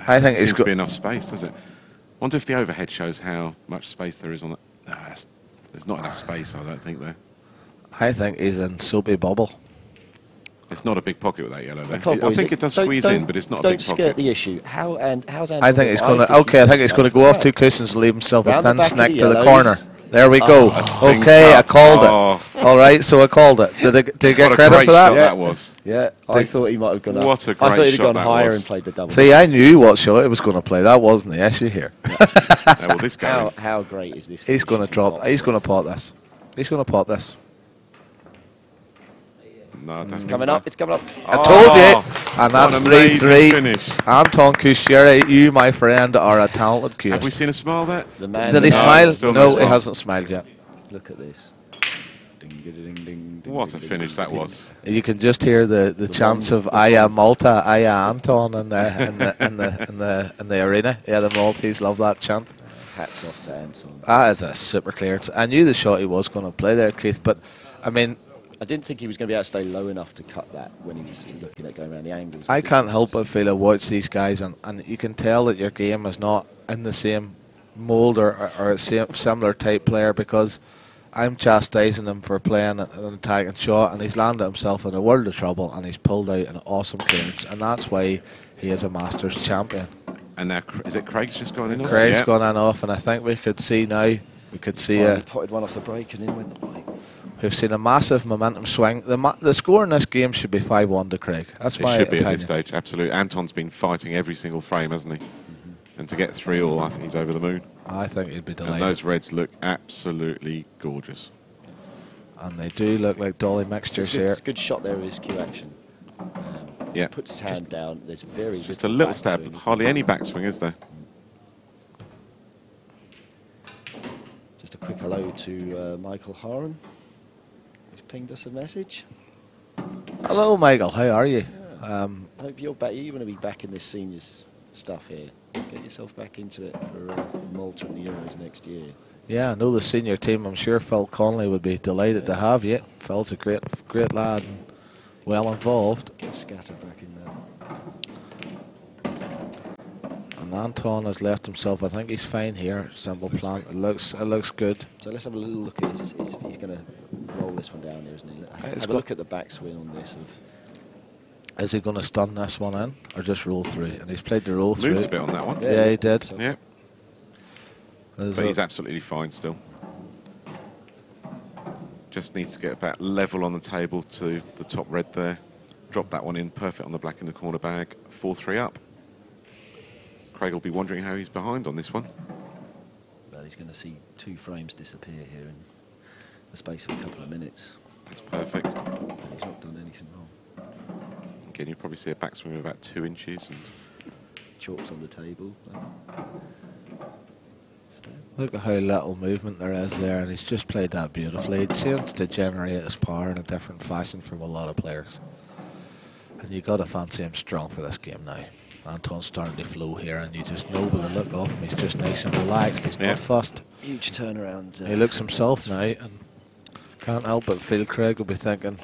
I think it's got be enough space, does it? Wonder if the overhead shows how much space there is on it. No, there's not enough space, I don't think, there. I think he's in soapy bubble. It's not a big pocket with that yellow there. I think it does squeeze in, but it's not a big pocket. Don't skirt the issue. How's Anton? I think it's going to. Okay, I think it's going to go off 2 cushions and leave himself a thin snack to the corner. There we go. Okay, I called it. All right, so I called it. Did I get credit for that? Yeah, that was. Yeah, I thought he might have gone up. What a great shot! I thought he'd gone higher and played the double. See, I knew what shot it was going to play. That wasn't the issue here. Well, this guy. How great is this? He's going to drop. He's going to pot this. He's going to pot this. No, it's coming up. It's coming up. I told you. And that's 3-3. Anton Kusheri, you, my friend, are a talented case. Have we seen a smile there? Did he smile? No, he hasn't smiled yet. Look at this. Ding, ding, ding, ding, what a finish that was. You can just hear the chants of "Aya Malta, Aya Anton" in the arena. Yeah, the Maltese love that chant. Hats off to Anton. That is a super clearance. I knew the shot he was going to play there, Keith, but I mean, I didn't think he was going to be able to stay low enough to cut that when he was looking at going around the angles. I can't help but feel I watch these guys, and you can tell that your game is not in the same mould or a similar type player, because I'm chastising him for playing an attacking shot, and he's landed himself in a world of trouble, and he's pulled out an awesome clearance, and that's why he is a Masters champion. And now, is it Craig's just gone in off? Craig's gone in off, and I think we could see now. We could see he potted one off the break and in went the white. We've seen a massive momentum swing. The score in this game should be 5-1 to Craig. That's my opinion. It should be at this stage, absolutely. Anton's been fighting every single frame, hasn't he? And to get 3-all, I think he's over the moon. I think he'd be delighted. And those reds look absolutely gorgeous. And they do look like dolly mixtures here. It's a good shot there with his cue action. Yeah. Puts his hand down. There's just a little stab. Hardly any backswing, is there? Just a quick hello to Michael Horan. He's pinged us a message. Hello, Michael. How are you? Yeah. Hope you're back. You want to be back in this seniors stuff here. Get yourself back into it for Malta and the Euros next year. Yeah, I know the senior team. I'm sure Phil Connolly would be delighted to have you. Phil's a great lad and well involved. Get Scatter back in there. And Anton has left himself. I think he's fine here. Simple plan. It looks good. So let's have a little look at this. He's going to roll this one down here, isn't he? Have a look at the backswing on this. Is he going to stun this one in or just roll through? And he's played the roll through. Moved a bit on that one. Yeah, he did. So. Yeah. But he's absolutely fine still. Just needs to get about level on the table to the top red there. Drop that one in, perfect on the black in the corner bag. 4-3 up. Craig will be wondering how he's behind on this one. Well, he's going to see 2 frames disappear here in the space of a couple of minutes. That's perfect. And he's not done anything wrong. Again, you'll probably see a backswing of about 2 inches. And chalks on the table. Look at how little movement there is there, and he's just played that beautifully. It seems to generate his power in a different fashion from a lot of players. And you got to fancy him strong for this game now. Anton's starting to flow here, and you just know by the look of him, he's just nice and relaxed. He's not fussed. Huge turnaround. He looks himself now, and can't help but feel Craig will be thinking,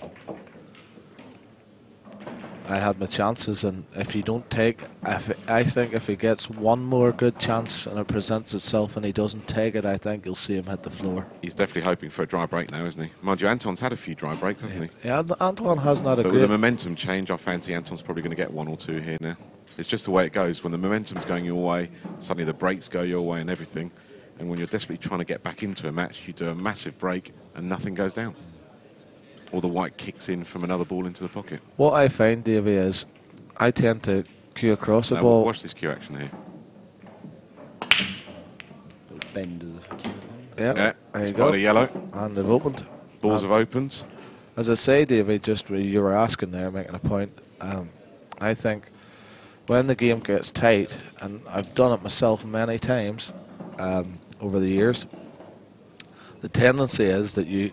I had my chances, and if you don't take, I think if he gets one more good chance and it presents itself and he doesn't take it, I think you'll see him hit the floor. He's definitely hoping for a dry break now, isn't he? Mind you, Anton's had a few dry breaks, hasn't he? Yeah, Anton hasn't had a great... But with the momentum change, I fancy Anton's probably going to get 1 or 2 here now. It's just the way it goes. When the momentum's going your way, suddenly the breaks go your way and everything. And when you're desperately trying to get back into a match, you do a massive break and nothing goes down. Or the white kicks in from another ball into the pocket. What I find, Davey, is I tend to cue across the Now, ball. watch this cue action here. Little bend of the cue. Yeah, Yeah, there you spot go. of yellow. And they've opened. Balls have opened. As I say, David, just where you were asking there, making a point, I think when the game gets tight, and I've done it myself many times over the years, the tendency is that you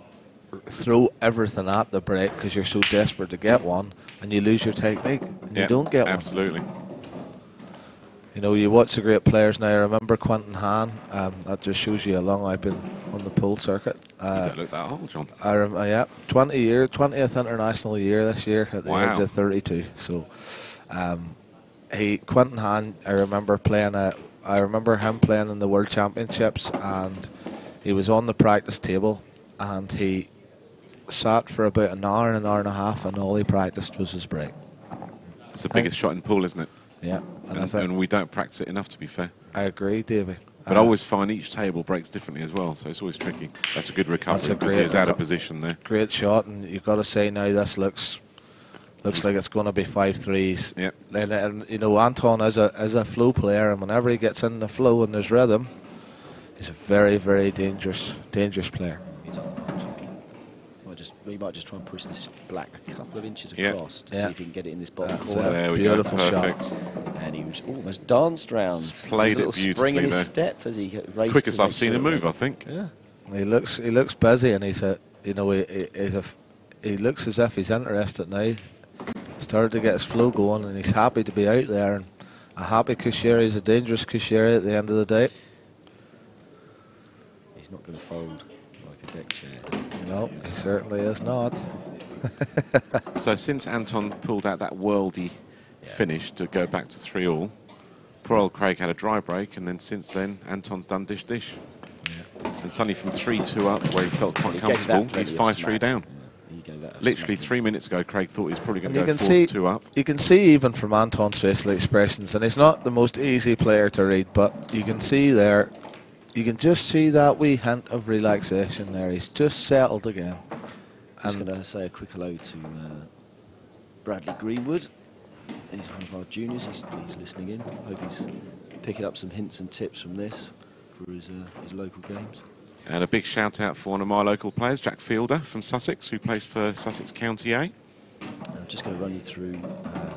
throw everything at the break because you're so desperate to get one, and you lose your technique, and you don't get one. Absolutely. You know, you watch the great players now. I remember Quentin Hahn. That just shows you how long I've been on the pool circuit. You don't look that old, John. Yeah, 20 years, 20th international year this year at the Wow. age of 32. So, Quentin Hahn, I remember him playing in the World Championships, and he was on the practice table, and he sat for about an hour and a half, and all he practiced was his break. It's the biggest shot in pool, isn't it? Yeah, and we don't practice it enough, to be fair. I agree, Davey. But I always find each table breaks differently as well, so it's always tricky. That's a good recovery because he was out of position there. Great shot, and you've got to say now this looks like it's going to be 5-3s. Yeah. And you know, Anton is a flow player, and whenever he gets in the flow and there's rhythm, he's a very, very dangerous player. He's up. We might just try and push this black a couple of inches across to see if he can get it in this bottom corner. There we Beautiful go. shot. Perfect. And he was almost danced round. Just played a little it beautifully spring in his there. step as he raced. Quickest to I've make seen sure him move, I think. Yeah. He looks busy, and he looks as if he's interested now. Started to get his flow going, and he's happy to be out there. And a happy Kusheri is a dangerous Kusheri at the end of the day. He's not going to fold like a deck chair. No, he certainly is not. So since Anton pulled out that worldy finish to go back to 3-all, poor old Craig had a dry break, and then since then Anton's done dish. Yeah. And suddenly from 3-2 up, where he felt quite comfortable, he's 5-3 down. Literally 3 minutes ago, Craig thought he was probably going to go 4-2 up. You can see even from Anton's facial expressions, and he's not the most easy player to read, but you can see there, you can just see that wee hint of relaxation there. He's just settled again. I'm just going to say a quick hello to Bradley Greenwood. He's one of our juniors. He's listening in. Hope he's picking up some hints and tips from this for his local games. And a big shout out for one of my local players, Jack Fielder from Sussex, who plays for Sussex County A. I'm just going to run you through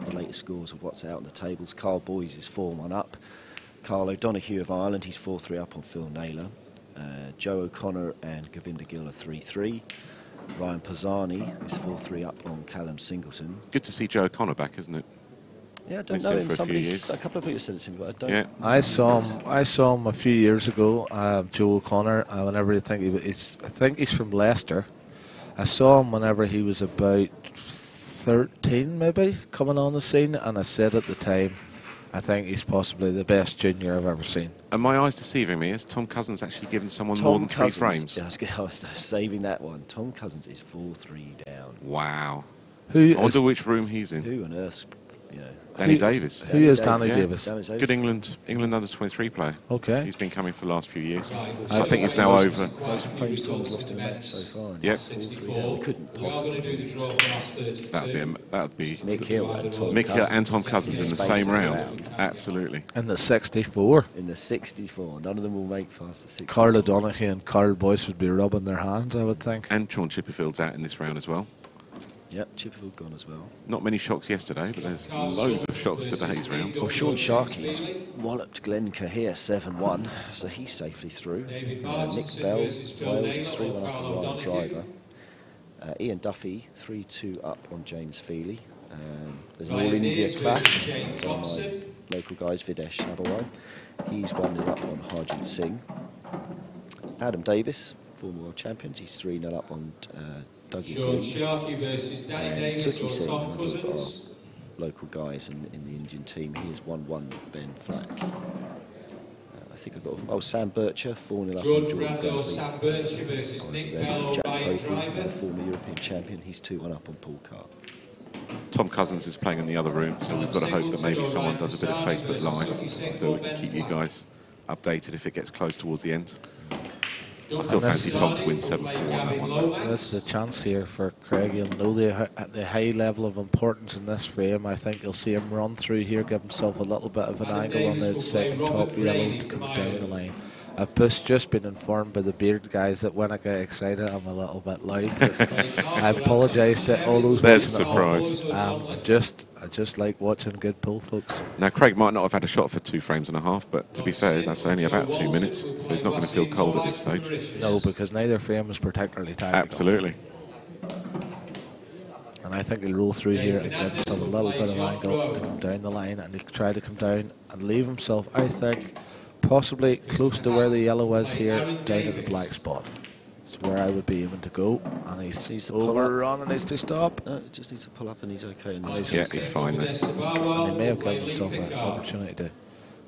the latest scores of what's out on the tables. Carl Boys is 4-1 up. Carl O'Donoghue of Ireland, he's 4-3 up on Phil Naylor. Joe O'Connor and Govinda Gill are 3-3. Ryan Pisani is 4-3 up on Callum Singleton. Good to see Joe O'Connor back, isn't it? Yeah, I don't He's know been him. for a few years. A couple of people said it to me, but I don't. Yeah. I saw him a few years ago, Joe O'Connor. Whenever I think he's from Leicester. I saw him whenever he was about 13, maybe, coming on the scene, and I said at the time, I think he's possibly the best junior I've ever seen. And my eyes deceiving me, has Tom Cousins actually given someone more than 3 frames? Yeah, I was saving that one. Tom Cousins is 4-3 down. Wow. I wonder which room he's in. Who on earth's, you know? Danny Davis. Who is Danny Davis? Good England under-23 player. Okay. He's been coming for the last few years. I I think he's now over. Most frames Tom's lost in a match so far. Yep. 4-3 we couldn't possibly. That'd be Mick Hill and Tom Mick Hill Cousins. and Tom Cousins in the Space same in the round. Absolutely. In the 64. In the 64. None of them will make past the 64. Carl O'Donoghue and Carl Boyce would be rubbing their hands, I would think. And Sean Chipperfield's out in this round as well. Yep, Chipperfield gone as well. Not many shocks yesterday, but there's loads of shocks today's round. Well, Sean Sharkey has walloped Glenn Cahill 7-1, so he's safely through. Nick Bell, Wales is 3-1 up on Ryan Driver. Ian Duffy, 3-2 up on James Feely. There's an All-India clash. One of my local guys, Videsh Nabawai. He's 1-0 up on Harjit Singh. Adam Davis, former world champion, he's 3-0 up on Dougie Green. Sharkey versus Danny Davis Suki or Singh, Tom another of our Cousins. local guys in the Indian team. He is 1-1 Ben Flack. I think I've got Sam Bircher, 4-0 up on Jordan Jordan Bradley or Bradley. Sam Bircher versus Nick Bell or Jack Ryan Toby, Driver. former European champion, he's 2-1 up on Paul Carr. Tom Cousins is playing in the other room, so we've got to hope that maybe someone does a bit of Facebook Live so we can keep you guys updated if it gets close towards the end. I still fancy Tom to win 7-4 on that one. There's a chance here for Craig. You'll know the high level of importance in this frame. I think you'll see him run through here, give himself a little bit of an angle on the second top yellow to come down the line. I've just been informed by the beard guys that when I get excited, I'm a little bit loud. I apologise to all those. There's a surprise. I just like watching good pull, folks. Now, Craig might not have had a shot for 2.5 frames, but to be fair, that's only about 2 minutes, so he's not going to feel cold at this stage. No, because neither frame is particularly tactical. Absolutely. And I think he'll roll through here and give himself a little bit of angle to come down the line, and he'll try to come down and leave himself, I think, possibly close to where the yellow is here, down at the black spot. It's where I would be aiming to go, and he's overrun and needs to stop. No, just needs to pull up and he's okay. And Yeah, he's fine then. And he may have given himself an opportunity to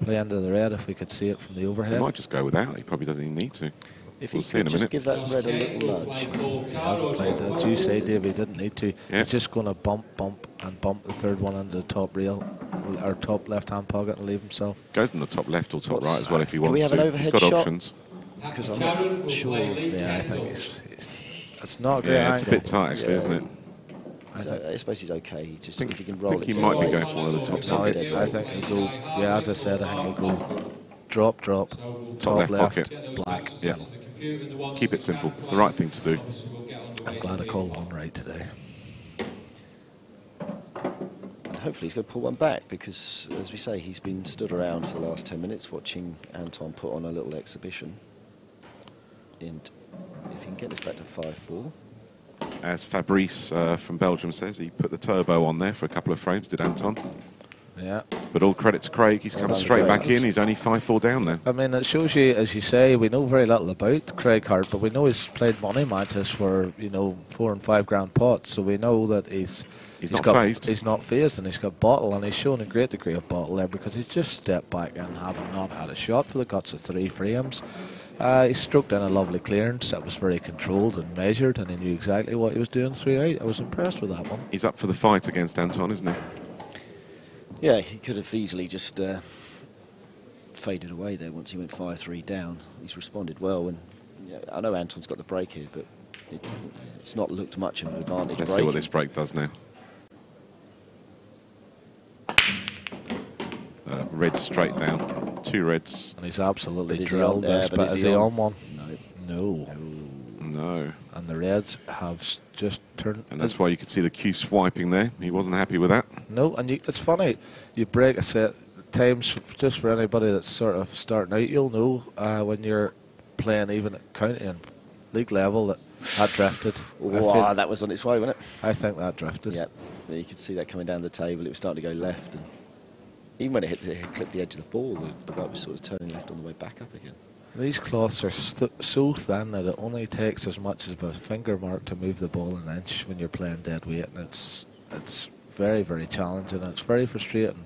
play into the red if we could see it from the overhead. He might just go without. He probably doesn't even need to. If we'll he see in could a just minute. give that red a little nudge. He hasn't played, as you say, Dave, he didn't need to. Yeah. He's just going to bump the third one into the top rail, or top left-hand pocket, and leave himself. Goes in the top left or top right as well if he Can we wants have to. an overhead He's got shot? options. Because I'm not sure. Yeah, I think it's not a great Yeah, it's a angle. bit tight actually, isn't it? I suppose he's okay. He's just if he can I roll think it. he to might be right. going for one of the top No, sides. I think he'll go, yeah, as I said, I think he'll go drop, top left pocket. black. Yeah. Keep it simple. It's the right thing to do. I'm glad I called one right today. Hopefully he's going to pull one back because, as we say, he's been stood around for the last 10 minutes watching Anton put on a little exhibition. And if he can get this back to 5-4. As Fabrice from Belgium says, he put the turbo on there for a couple of frames, did Anton. Yeah. But all credit to Craig, he's come done, straight Craig. back in. He's only 5-4 down there. I mean, it shows you, as you say, we know very little about Craig Hart, but we know he's played money matches for, you know, $4 and $5 grand pots, so we know that he's not phased. He's not phased, and he's got bottle, and he's shown a great degree of bottle there because he's just stepped back and having not had a shot for the guts of 3 frames. He stroked in a lovely clearance that was very controlled and measured, and he knew exactly what he was doing throughout. I was impressed with that one. He's up for the fight against Anton, isn't he? Yeah, he could have easily just faded away there once he went 5-3 down. He's responded well, and yeah, I know Anton's got the break here, but it's not looked much of an advantage. Let's see what this break does now. Red straight down. 2 reds. And he's absolutely But is he drilled on there? this, But but is is he he on? on one? No. No. And the Reds have just turned. And that's why you could see the cue swiping there. He wasn't happy with that. No, and it's funny. You break a set times just for anybody that's sort of starting out. You'll know when you're playing even at county and league level that drifted. Wow, that was on its way, wasn't it? I think that drifted. Yeah, you could see that coming down the table. It was starting to go left, and even when it clipped the edge of the ball, the white was sort of turning left on the way back up again. These cloths are so thin that it only takes as much as a finger mark to move the ball an inch when you're playing dead weight, and it's very, very challenging. It's very frustrating.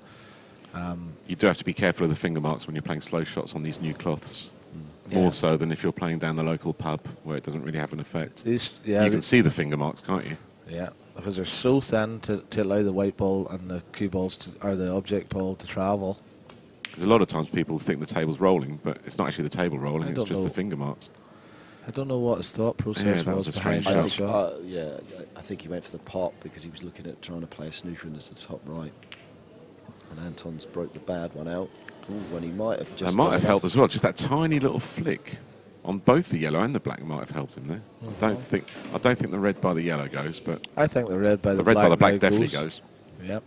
You do have to be careful of the finger marks when you're playing slow shots on these new cloths. More so than if you're playing down the local pub where it doesn't really have an effect. You can see the finger marks, can't you? Yeah, because they're so thin to allow the white ball and the cue balls or the object ball to travel. Because a lot of times people think the table's rolling, but it's not actually the table rolling, it's just the finger marks. I don't know what his thought process that was was a behind strange that shot. shot. I think he went for the pop because he was looking at trying to play a snooker into the top right. And Anton's broke the bad one out. When he might have just. That might have helped as well. Just that tiny little flick on both the yellow and the black might have helped him there. I don't think the red by the yellow goes, but I think the red by the red black, by the black now definitely goes. Yep.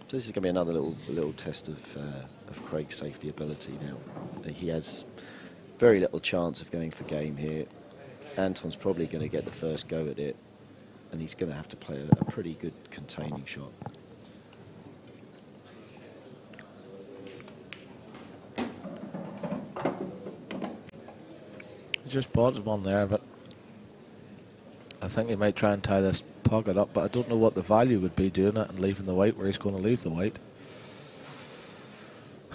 So this is going to be another little test of Craig's safety ability now. He has very little chance of going for game here. Anton's probably going to get the first go at it, and he's going to have to play a pretty good containing shot. He just bought one there, but I think he might try and tie this pocket up, but I don't know what the value would be doing it and leaving the white where he's going to leave the white.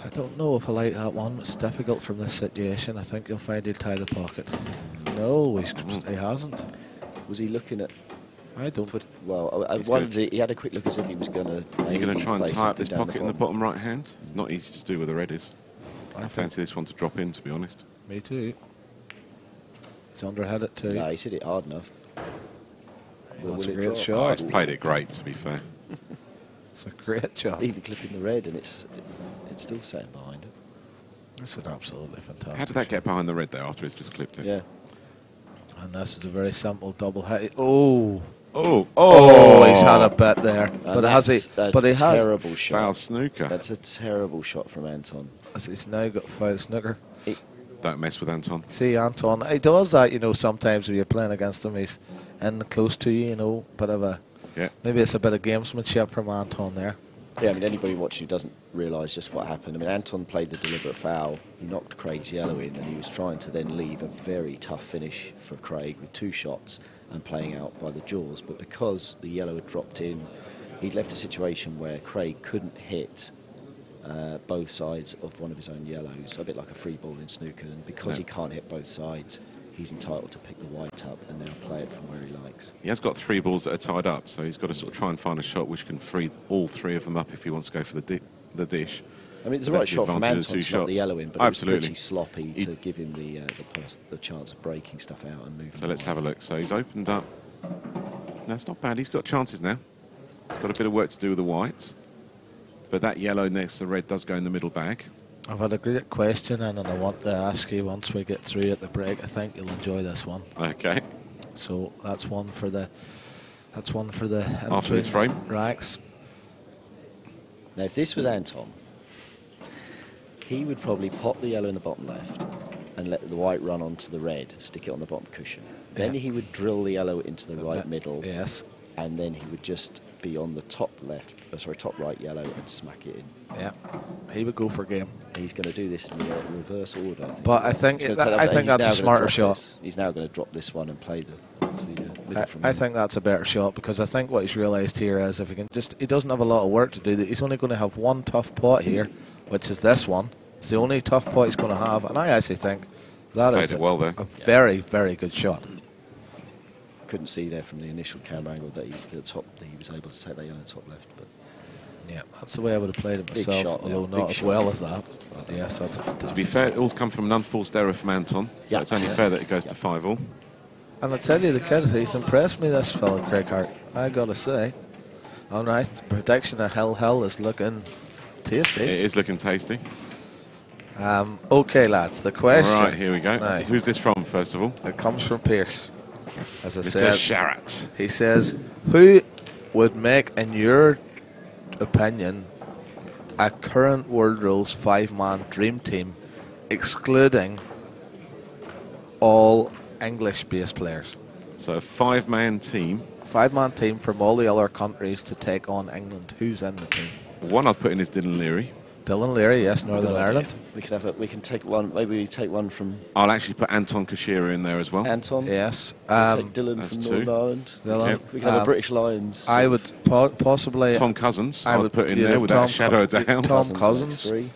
I don't know if I like that one. It's difficult from this situation. I think you'll find he'll tie the pocket. No, he hasn't. Was he looking at? I don't. Well, I wondered. He had a quick look as if he was going to. Is he going to try and tie up this pocket in the bottom? bottom right hand? It's not easy to do where the red is. I fancy this one to drop in, to be honest. Me too. He's underhit it too. No, he's hit it hard enough. That's a Will it great drop? Oh, shot. he's played it great, to be fair. It's a great shot. Even clipping the red, and it's still sitting behind it. It's an absolutely fantastic. How did that shot. get behind the red there after he's just clipped it? Yeah. And this is a very simple double hit. Oh. Oh, Oh, he's had a bet there. But has he? That's But he a has. terrible shot. foul snooker. That's a terrible shot from Anton. He's now got foul snooker. Don't mess with Anton. See, Anton, he does that, you know, sometimes when you're playing against him, he's in close to you, you know, bit of a, Yeah. maybe it's a bit of gamesmanship from Anton there. Yeah, I mean, anybody watching who doesn't realise just what happened. I mean, Anton played the deliberate foul. He knocked Craig's yellow in, and he was trying to then leave a very tough finish for Craig with 2 shots and playing out by the jaws. But because the yellow had dropped in, he'd left a situation where Craig couldn't hit both sides of one of his own yellows, a bit like a free ball in snooker. And because he can't hit both sides, he's entitled to pick the white up and now play it from where he likes. He has got 3 balls that are tied up, so he's got to sort of try and find a shot which can free all 3 of them up if he wants to go for the dish. I mean, it's the right That's the shot from advantage of Anton 2 to knock the shots. yellow in, but Absolutely. it was pretty sloppy to give him the chance of breaking stuff out and moving. So let's have a look. So he's opened up. That's not bad. He's got chances now. He's got a bit of work to do with the whites. But that yellow next to the red does go in the middle bag. I've had a great question in, and I want to ask you once we get through at the break. I think you'll enjoy this one. Okay. So that's one for the. After this frame? Racks. Now, if this was Anton, he would probably pop the yellow in the bottom left and let the white run onto the red, stick it on the bottom cushion. Then he would drill the yellow into the right middle. Yes. And then he would just be on the top top right yellow and smack it in. Yeah. He would go for game. He's going to do this in the reverse order, I think. But I think He's gonna I take think he's that's now a gonna smarter drop shot. this. He's now going to drop this one and play the middle from I him. think that's a better shot because I think what he's realised here is if he doesn't have a lot of work to do. He's only going to have one tough pot here, which is this one. It's the only tough pot he's going to have, and I actually think that is Played it well there. a very, very good shot. Couldn't see there from the initial camera angle that he was able to take that yellow top left. But Yeah, that's the way I would have played it Big myself, shot, although yeah, not big as shot. well as that. But yes, that's a To fantastic. be fair, it all come from an unforced error from Anton. So Yeah. it's only Yeah. fair that it goes to 5-all. And I tell you, the kid, he's impressed me, this fellow, Craig Hart. I got to say. All right, the prediction of Hell is looking tasty. It is looking tasty. Okay, lads, the question. All right, here we go. Now, Who's this from, first of all? it comes from Pierce. As I Mr. said, Sharratt. he says, who would make, in your opinion, a current World Rules 5-man dream team, excluding all English-based players? So a 5-man team. 5-man team from all the other countries to take on England. Who's in the team? One I'd put in is Dylan Leary. Dylan Leary, yes, Northern Good idea. Ireland. We can take one. Maybe we take one from I'll actually put Anton Kashira in there as well. Anton. Yes. We'll take Dylan that's from two. Northern Ireland. Dylan. We can have a British Lions. I would possibly. Tom Cousins, I I would would put in you'd there have without Tom a shadow of Co- doubt. Tom makes Cousins. 3.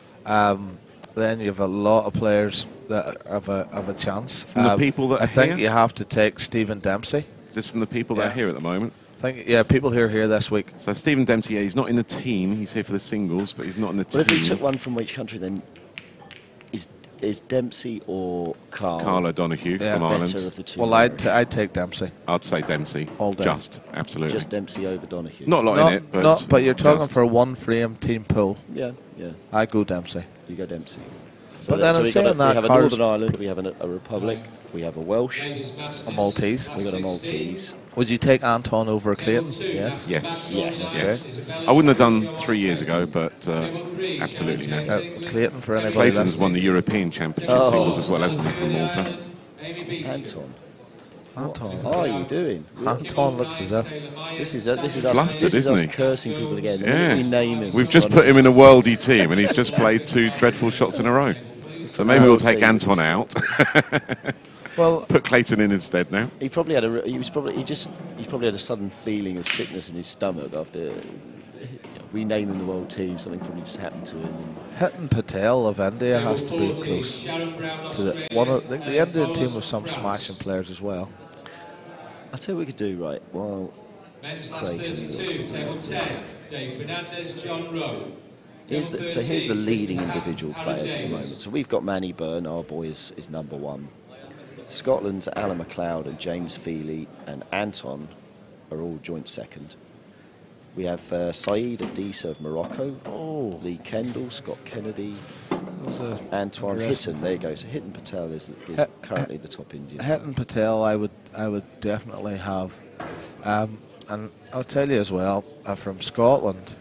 Then you have a lot of players that have a chance. From the people that I are think here? you have to take Stephen Dempsey. Is this from the people that Yeah. are here at the moment? I think people who are here this week. So Stephen Dempsey, yeah, he's not in the team. He's here for the singles, but he's not in the Well, if we team. took one from each country, then is Dempsey or Carlo Donahue Yeah. from better Ireland. of the two? Well, I'd take Dempsey. I'd say Dempsey. All day. Just, absolutely. just Dempsey over Donahue. Not a lot in it, but but you're talking just. for a one-frame team pool. Yeah. I go Dempsey. You go Dempsey. But then in we saying that, have a Carl's- Northern Ireland, we have a Republic, we have a Welsh, A Maltese. we got a Maltese. Would you take Anton over Clayton? Yes. Yes. Yes. Yes. I wouldn't have done 3 years ago, but absolutely now. Clayton for anybody Clayton's listening. won the European Championship Oh. singles as well, hasn't he, from Malta? Anton, Anton. what are you doing? Anton looks as if. This is us. Flustered, This is isn't us he? cursing people again. Yeah. We name him. We've just put him in a worldy team, and he's just played 2 dreadful shots in a row. So maybe we'll take Anton out. Well, Put Clayton in instead now. He probably had he probably had a sudden feeling of sickness in his stomach after renaming the world team. Something probably just happened to him. Hitting Patel of India has to be close to the Indian team with some smashing players as well. I'll tell you what we could do, right? Well, Men's last 32, table 10, Dave Fernandez, John Rowe. here's Table the leading 13, individual Aaron players at the Davis. moment. So we've got Manny Byrne, our boy is number 1. Scotland's Alan McLeod and James Feely and Anton are all joint second. We have Saeed Adisa of Morocco, Lee Kendall, Scott Kennedy, Antoine Hitton. There you go. So Hitton Patel is currently the top Indian. Hitton Patel, I would definitely have, and I'll tell you as well. From Scotland,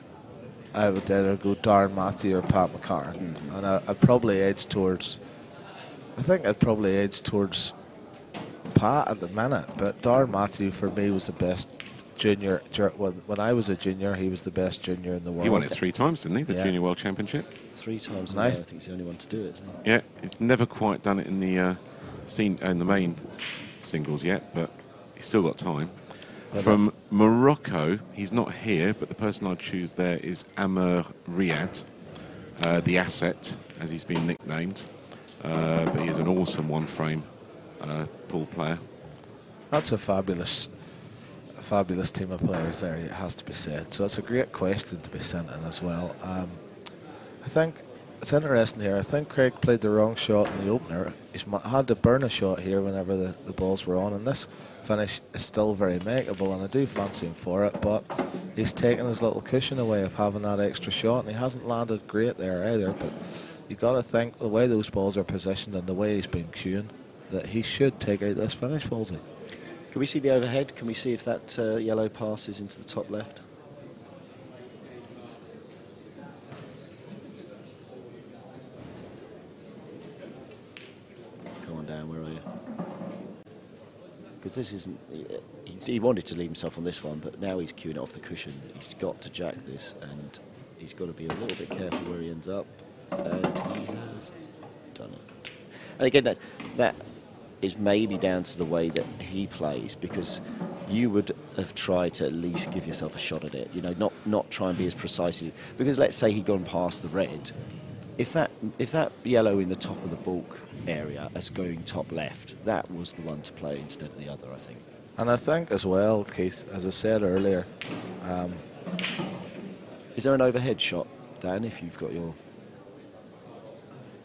I would either go Darren Matthew or Pat McCarron, and I'd probably edge towards. I think I'd probably edge towards Pat at the minute, but Darren Matthew for me was the best junior. When I was a junior, he was the best junior in the world. He won it 3 times, didn't he? The Junior World Championship. 3 times. I think he's the only one to do it. Yeah, he's never quite done it in the in the main singles yet, but he's still got time. From Morocco, he's not here, but the person I'd choose there is Amer Riyad, the Asset, as he's been nicknamed. But he is an awesome one-frame pool player. That's a fabulous team of players there, it has to be said. So it's a great question to be sent in as well. I think it's interesting here. I think Craig played the wrong shot in the opener. He's had to burn a shot here whenever the balls were on, and this finish is still very makeable, and I do fancy him for it, but he's taken his little cushion away of having that extra shot, and he hasn't landed great there either. But you've got to think the way those balls are positioned and the way he's been cueing, that he should take out this finish, Wolsey. Can we see the overhead? Can we see if that yellow passes into the top left? Come on down, where are you? Because this isn't... He wanted to leave himself on this one, but now he's queuing it off the cushion. He's got to jack this, and he's got to be a little bit careful where he ends up. And he has done it. And again, that is maybe down to the way that he plays, because you would have tried to at least give yourself a shot at it, you know, not try and be as precise. Because let's say he'd gone past the red, if that yellow in the top of the bulk area is going top left, that was the one to play instead of the other, I think. And I think as well, Keith, as I said earlier, is there an overhead shot, Dan, if you've got your...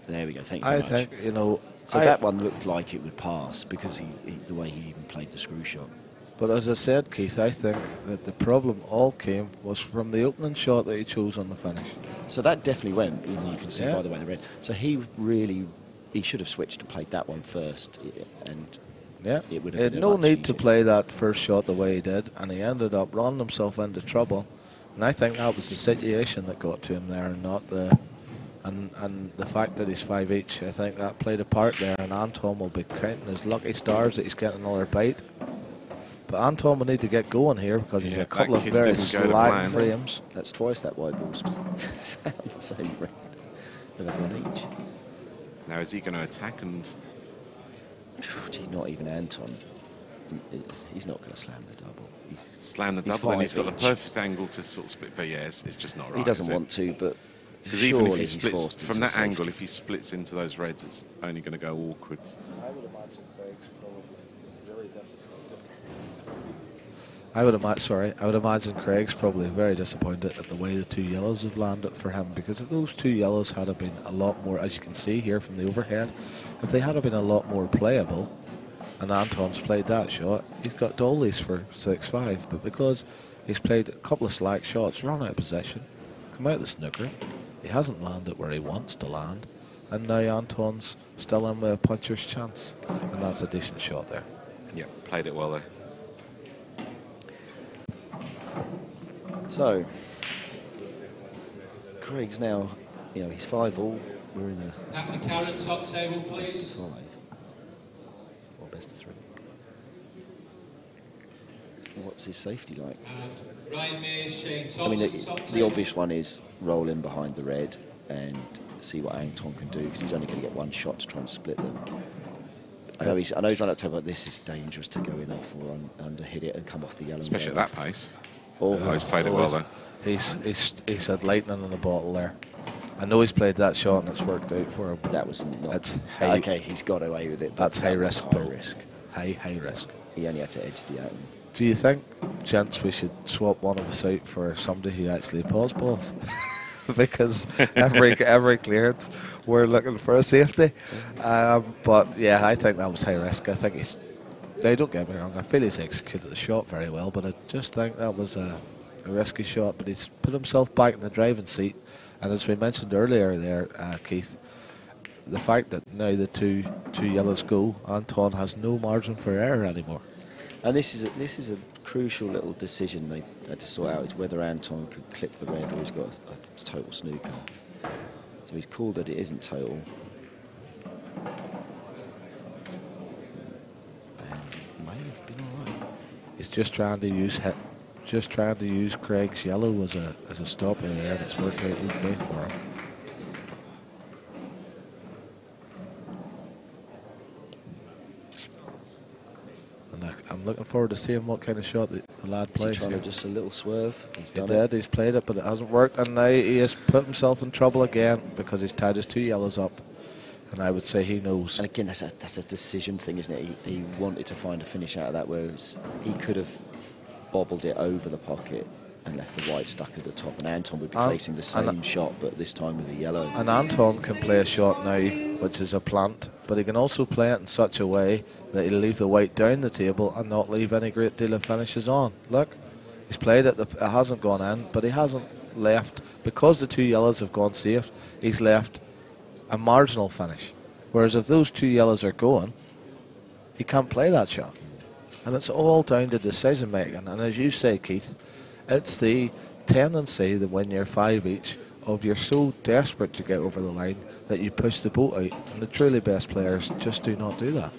There we go, thank you very much. I think, you know... So that one looked like it would pass because the way he even played the screw shot. But as I said, Keith, I think that the problem all came was from the opening shot that he chose on the finish. So that definitely went, you can see by the way the red. So he should have switched and played that one first, and it would have been no need to play that first shot the way he did, and he ended up running himself into trouble. And I think that was the situation that got to him there, and not the... And the fact that he's 5 each, I think that played a part there, and Anton will be counting his lucky stars that he's getting another bite. But Anton will need to get going here because he's a couple of very slack frames. That's twice that white ball's the same rate of everyone each. Now is he going to attack and... Not even Anton. He's not going to slam the double. Slam the double, and he's got the perfect angle to sort of split. But yeah, it's just not right. He doesn't want to, but... Because even if he splits from that angle, if he splits into those reds, it's only going to go awkward. I would imagine Craig's probably really disappointed. I would imagine Craig's probably very disappointed at the way the 2 yellows have landed for him, because if those 2 yellows had been a lot more, as you can see here from the overhead, if they had been a lot more playable, and Anton's played that shot, you've got Dolly's for 6-5, but because he's played a couple of slack shots, run out of possession, come out of the snooker. He hasn't landed where he wants to land, and now Anton's still in with a puncher's chance, and that's a decent shot there. Yeah, played it well there. So, Craig's now, he's 5 all. We're in a... Pat McCarron, top table, please. 5. Or best of 3. What's his safety like? Ryan Mears, Shane Thompson, I mean, top the table. obvious one is roll in behind the red and see what Anton can do, because he's only going to get 1 shot to try and split them. I know he's run up to, but this is dangerous to go in off or under hit it and come off the yellow. Especially at that pace. Oh, he's played it well though. He's had lightning in a bottle there. I know he's played that shot and it's worked out for him. That was not... That's high, okay, he's got away with it. That's high risk. High risk. High risk. He only had to edge the out. Do you think, gents, we should swap one of us out for somebody who actually paws balls? because every clearance we're looking for a safety. But yeah, I think that was high risk. I think they don't get me wrong, I feel he's executed the shot very well, but I just think that was a risky shot. But he's put himself back in the driving seat, and as we mentioned earlier there, Keith, the fact that now the two yellows go, Anton has no margin for error anymore. And this is a crucial little decision they had to sort out, is whether Anton could clip the red or he's got a total snooker. So he's called that it isn't total. And it may have been all right. He's just trying to use Craig's yellow as a stopper there, and it's worked out okay for him. I'm looking forward to seeing what kind of shot the lad plays here. Just a little swerve. He's played it, but it hasn't worked, and now he has put himself in trouble again because he's tied his two yellows up, and I would say he knows. And again, that's a decision thing, isn't it? He wanted to find a finish out of that, whereas he could have bobbled it over the pocket and left the white stuck at the top, and Anton would be facing the same shot, but this time with a yellow. And Anton can play a shot now, which is a plant, but he can also play it in such a way that he'll leave the white down the table and not leave any great deal of finishes on. Look, he's played it, it hasn't gone in, but he hasn't left, because the two yellows have gone safe, he's left a marginal finish. Whereas if those two yellows are going, he can't play that shot. And it's all down to decision making, and as you say, Keith, it's the tendency that when you're 5 each of you're so desperate to get over the line that you push the boat out, and the truly best players just do not do that.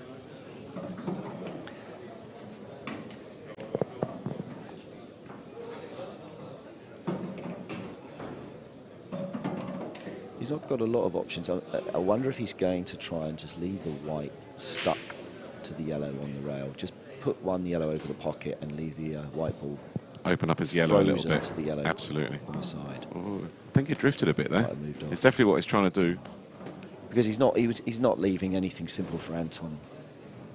He's not got a lot of options. I wonder if he's going to try and just leave the white stuck to the yellow on the rail. Just put one yellow over the pocket and leave the white ball. Open up his yellow a little bit. To the yellow Absolutely. on the side. Oh, I think he drifted a bit there. It's definitely what he's trying to do. Because he's not leaving anything simple for Anton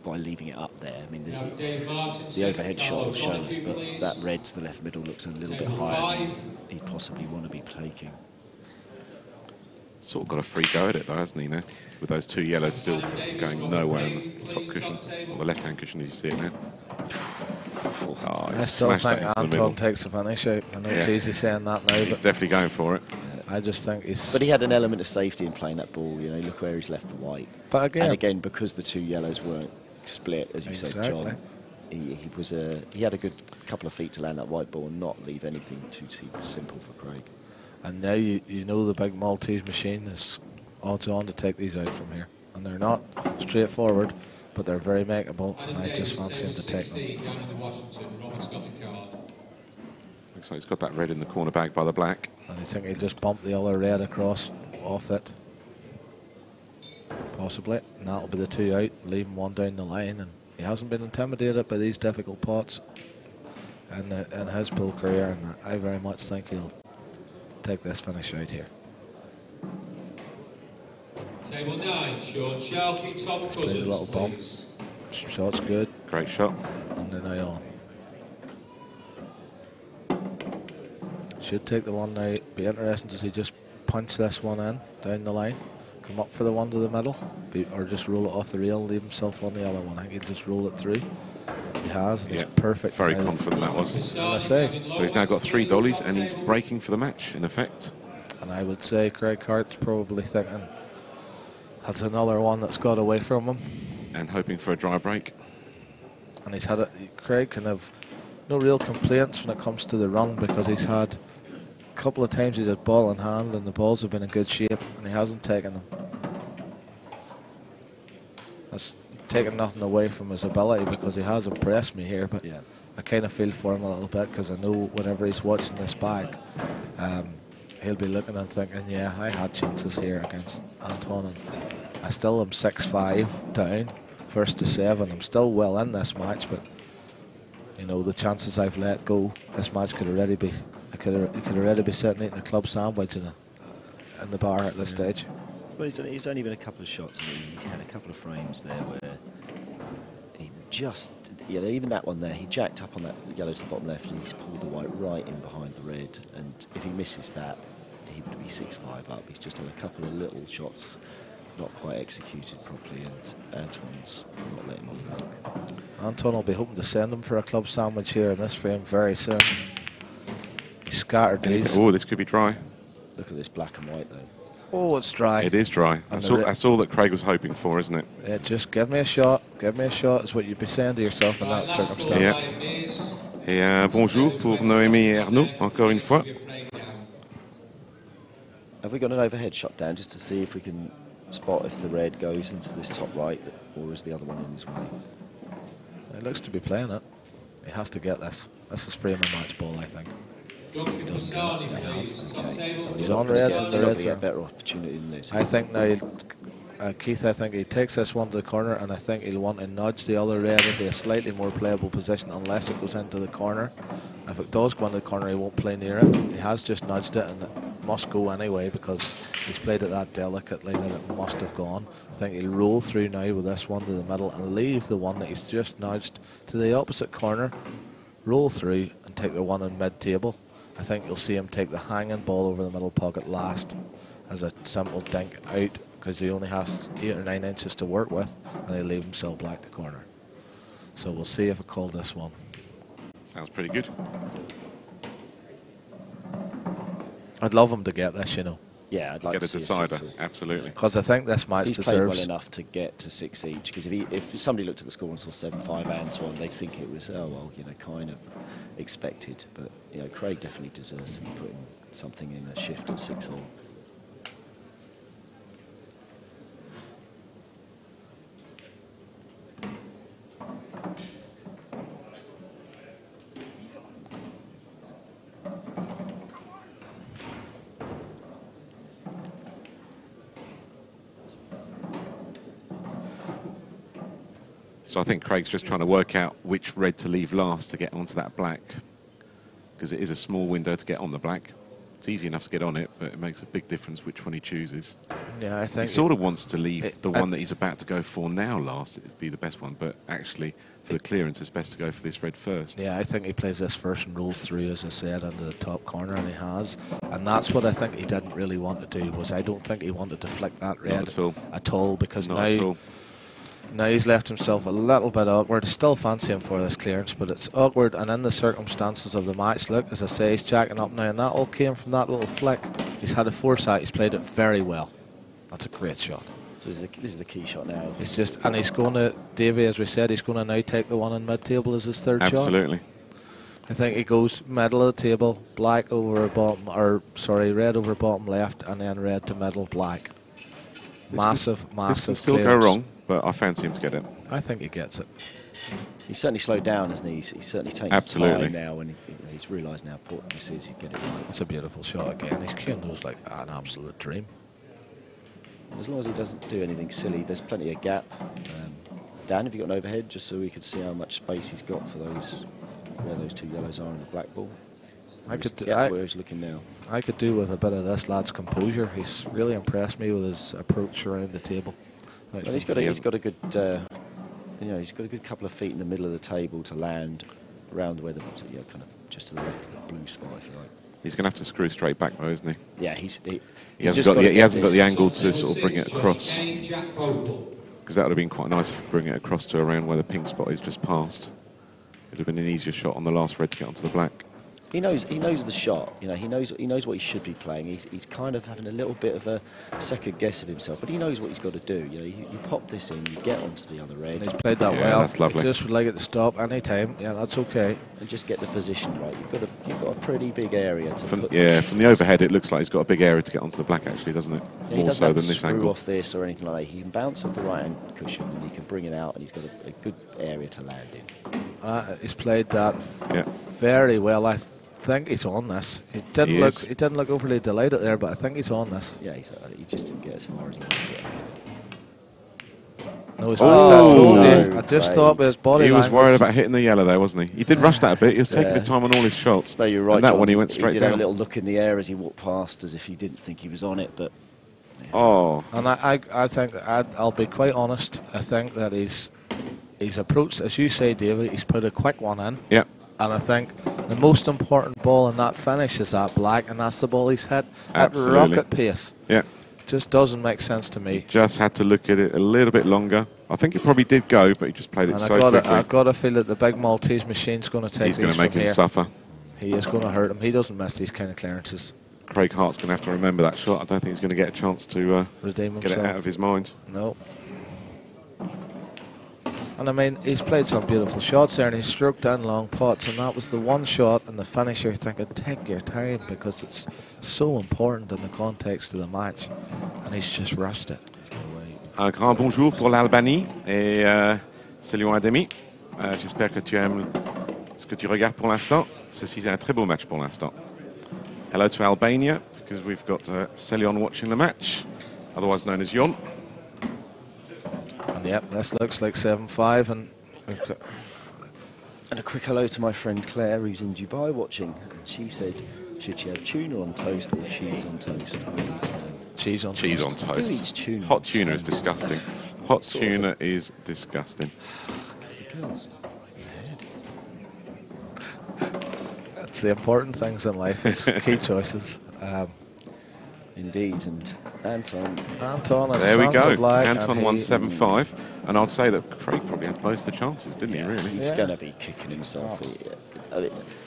by leaving it up there. I mean, the overhead shot will show us, but that red to the left middle looks a little bit higher than he'd possibly want to be taking. Sort of got a free go at it though, hasn't he, now? With those two yellows still going nowhere on the top cushion, or the left-hand cushion as you see it now. Oh, I still think Anton takes the finish out. I know it's easy saying that now, he's definitely going for it. I just think he's... But he had an element of safety in playing that ball, you know, look where he's left the white. But again, because the two yellows weren't split, as you said, John, he had a good couple of feet to land that white ball and not leave anything too simple for Craig. And now you know the big Maltese machine is odds on to take these out from here. And they're not straightforward, but they're very makeable, and I just fancy him to take them. Looks like he's got that red in the corner bag by the black. And I think he'll just bump the other red across off it. Possibly. And that'll be the two out, leaving one down the line. And he hasn't been intimidated by these difficult pots in his pool career, and I very much think he'll take this finish out here. Table 9, Sean Sharkey, Tom Cousins, a little bump. Shot's good. Great shot. And then now on. Should take the one now. Be interesting to see just punch this one in down the line. Come up for the one to the middle. Or just roll it off the rail and leave himself on the other one. I think he'll just roll it through. He has, and it's perfect. Very confident that was. So he's now got 3 dollies and he's breaking for the match, in effect. And I would say Craig Hart's probably thinking that's another one that's got away from him. And hoping for a dry break. And he's had Craig can have no real complaints when it comes to the run, because he's had a couple of times he's had ball in hand and the balls have been in good shape and he hasn't taken them. That's taken nothing away from his ability, because he has impressed me here, but I kind of feel for him a little bit, because I know whenever he's watching this back, he'll be looking and thinking, yeah, I had chances here against Anton, and I still am 6-5 down, first to 7. I'm still well in this match, but you know, the chances I've let go, this match could already be, he could already be sitting eating a club sandwich in the bar at this stage. Well, he's only been a couple of shots, and he's had a couple of frames there where he just, you know, even that one there, he jacked up on that yellow to the bottom left, and he's pulled the white right in behind the red, and if he misses that, he would be 6-5 up. He's just had a couple of little shots not quite executed properly, and Anton's not letting him off the hook. Anton will be hoping to send him for a club sandwich here in this frame very soon. He scattered these. Oh, this could be dry. Look at this black and white, though. Oh, it's dry. It is dry. That's all that Craig was hoping for, isn't it? Yeah, just give me a shot. Give me a shot is what you'd be saying to yourself in that circumstance. Yeah. Et bonjour pour Noémie et Arnaud, encore une fois. Have we got an overhead shot down just to see if we can spot if the red goes into this top right, or is the other one in his way? He looks to be playing it. He has to get this. This is frame and match ball, I think. He's on reds, and the reds are a better opportunity than this. I think now, Keith, I think he takes this one to the corner, and I think he'll want to nudge the other red into a slightly more playable position unless it goes into the corner. If it does go into the corner, he won't play near it. He has just nudged it, and it must go anyway because he's played it that delicately that it must have gone. I think he'll roll through now with this one to the middle and leave the one that he's just nudged to the opposite corner, roll through and take the one in mid-table. I think you'll see him take the hanging ball over the middle pocket last as a simple dink out because he only has 8 or 9 inches to work with, and he'll leave himself black to corner. So we'll see if I call this one. Sounds pretty good. I'd love him to get this, you know. Yeah, I'd like Get to a see decider, 6-all. absolutely. Because I think this match He's played deserves... well enough to get to 6 each, because if somebody looked at the score and saw 7-5 and so on, they'd think it was, oh, well, you know, kind of expected. But, you know, Craig definitely deserves to be putting something in a shift at 6-all. So I think Craig's just trying to work out which red to leave last to get onto that black, because it is a small window to get on the black. It's easy enough to get on it, but it makes a big difference which one he chooses. Yeah, I think... He sort of wants to leave the one that he's about to go for now last. It would be the best one, but actually, for the clearance, it's best to go for this red first. Yeah, I think he plays this first and rolls through, as I said, into the top corner, and he has. And that's what I think he didn't really want to do, was I don't think he wanted to flick that red at all, because now he's left himself a little bit awkward. I still fancy him for this clearance, but it's awkward, and in the circumstances of the match, look, as I say, he's jacking up now, and that all came from that little flick. He's had a foresight, he's played it very well. That's a great shot. This is the key shot now. He's just, and he's going to, Davey, as we said, he's going to now take the one in mid-table as his third shot. Absolutely. I think he goes middle of the table, black over bottom, or sorry, red over bottom left, and then red to middle, black. Massive This can still clearance. go wrong, but I fancy him to get it. I think he gets it. He's certainly slowed down, hasn't he? He's certainly taken his time now, and he's realised now how important this is. He get it right. It's a beautiful shot again. He's cueing those like an absolute dream. As long as he doesn't do anything silly, there's plenty of gap. Dan, have you got an overhead, just so we can see how much space he's got for those, where those two yellows are in the black ball? Where he's looking now. I could do with a bit of this lad's composure. He's really impressed me with his approach around the table. Well, he's got a good, he's got a good couple of feet in the middle of the table to land around where the kind of just to the left of the blue spot, if you like. He's going to have to screw straight back, though, isn't he? Yeah, he hasn't got the angle to sort of bring it across. Because that would have been quite nice if you bring it across to around where the pink spot is just past. It would have been an easier shot on the last red to get onto the black. He knows the shot. You know, he knows what he should be playing. He's kind of having a little bit of a second guess of himself, but he knows what he's got to do. You know, you pop this in, you get onto the other red. And he's played that well. That's lovely. He just would like it to stop any time. Yeah, that's okay. And just get the position right. You've got a pretty big area to put. Yeah, from the overhead, it looks like he's got a big area to get onto the black, actually, doesn't it? Yeah, More so than this screw angle. off this or anything like that. He can bounce off the right hand cushion and he can bring it out, and he's got a good area to land in. He's played that very well. I think he's on this. He didn't look overly delighted there, but I think he's on this. Yeah, he just didn't get as far as he wanted to get. No, he's missed that. I told you. I just thought with his body He was language. worried about hitting the yellow there, wasn't he? He did rush that a bit. He was taking his time on all his shots. No, you're right. And that John, one he went straight He did down. have a little look in the air as he walked past, as if he didn't think he was on it, but. Yeah. Oh. And I think I'll be quite honest. I think that he's approached, as you say, David. He's put a quick one in. Yeah. And I think the most important ball in that finish is that black, and that's the ball he's hit at rocket pace. Yeah. Just doesn't make sense to me. Just had to look at it a little bit longer. I think he probably did go, but he just played it And so quickly. I've got to feel that the big Maltese machine's going to take He's going to make him suffer. He is going to hurt him. He doesn't miss these kind of clearances. Craig Hart's going to have to remember that shot. I don't think he's going to get a chance to redeem get himself. it out of his mind. No. And I mean, he's played some beautiful shots there, and he's stroked down long pots, and that was the one shot in the finish you're thinking, take your time, because it's so important in the context of the match, and he's just rushed it. Un grand bonjour pour l'Albanie et salut à demi. J'espère que tu aimes ce que tu regardes pour l'instant. Ceci est un très beau match pour l'instant. Hello to Albania, because we've got Celion watching the match, otherwise known as Jon. And yep, this looks like 7-5, and we've got... And a quick hello to my friend Claire, who's in Dubai watching. She said, should she have tuna on toast or cheese on toast? Cheese on Cheese toast. on toast. Who eats tuna? Hot tuna is disgusting. Hot tuna is disgusting. The girls. That's the important things in life, it's key choices. Indeed, and Anton Is there we go. Black, Anton won 7-5, and I'd say that Craig probably had most of the chances, didn't he, really? He's going to be kicking himself.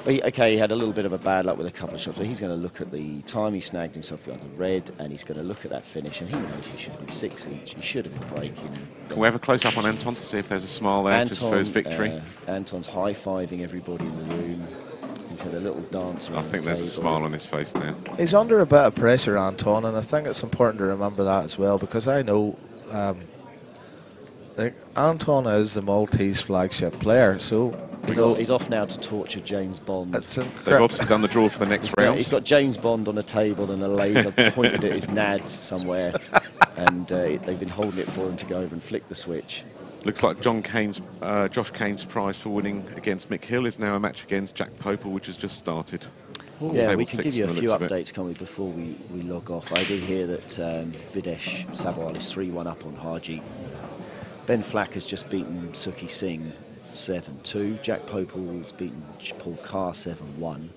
He had a little bit of a bad luck with a couple of shots, but he's going to look at the time he snagged himself behind the red, and he's going to look at that finish, and he knows he should have been 6 each. He should have been breaking. Can we have a close-up on Anton to see if there's a smile there just for his victory? Anton's high-fiving everybody in the room. He's had a little dance around I think the there's a table. smile on his face now. He's under a bit of pressure, Anton, and I think it's important to remember that as well, because I know Anton is the Maltese flagship player, so he's off now to torture James Bond. They've obviously done the draw for the next round. He's got James Bond on a table and a laser pointed at his nads somewhere, and they've been holding it for him to go over and flick the switch. Looks like Josh Kane's prize for winning against Mick Hill is now a match against Jack Popel, which has just started. Yeah, we can give you a few updates, can't we, before we log off. I did hear that Videsh Sabwal is 3-1 up on Harji. Ben Flack has just beaten Suki Singh 7-2. Jack Popel has beaten Paul Carr 7-1.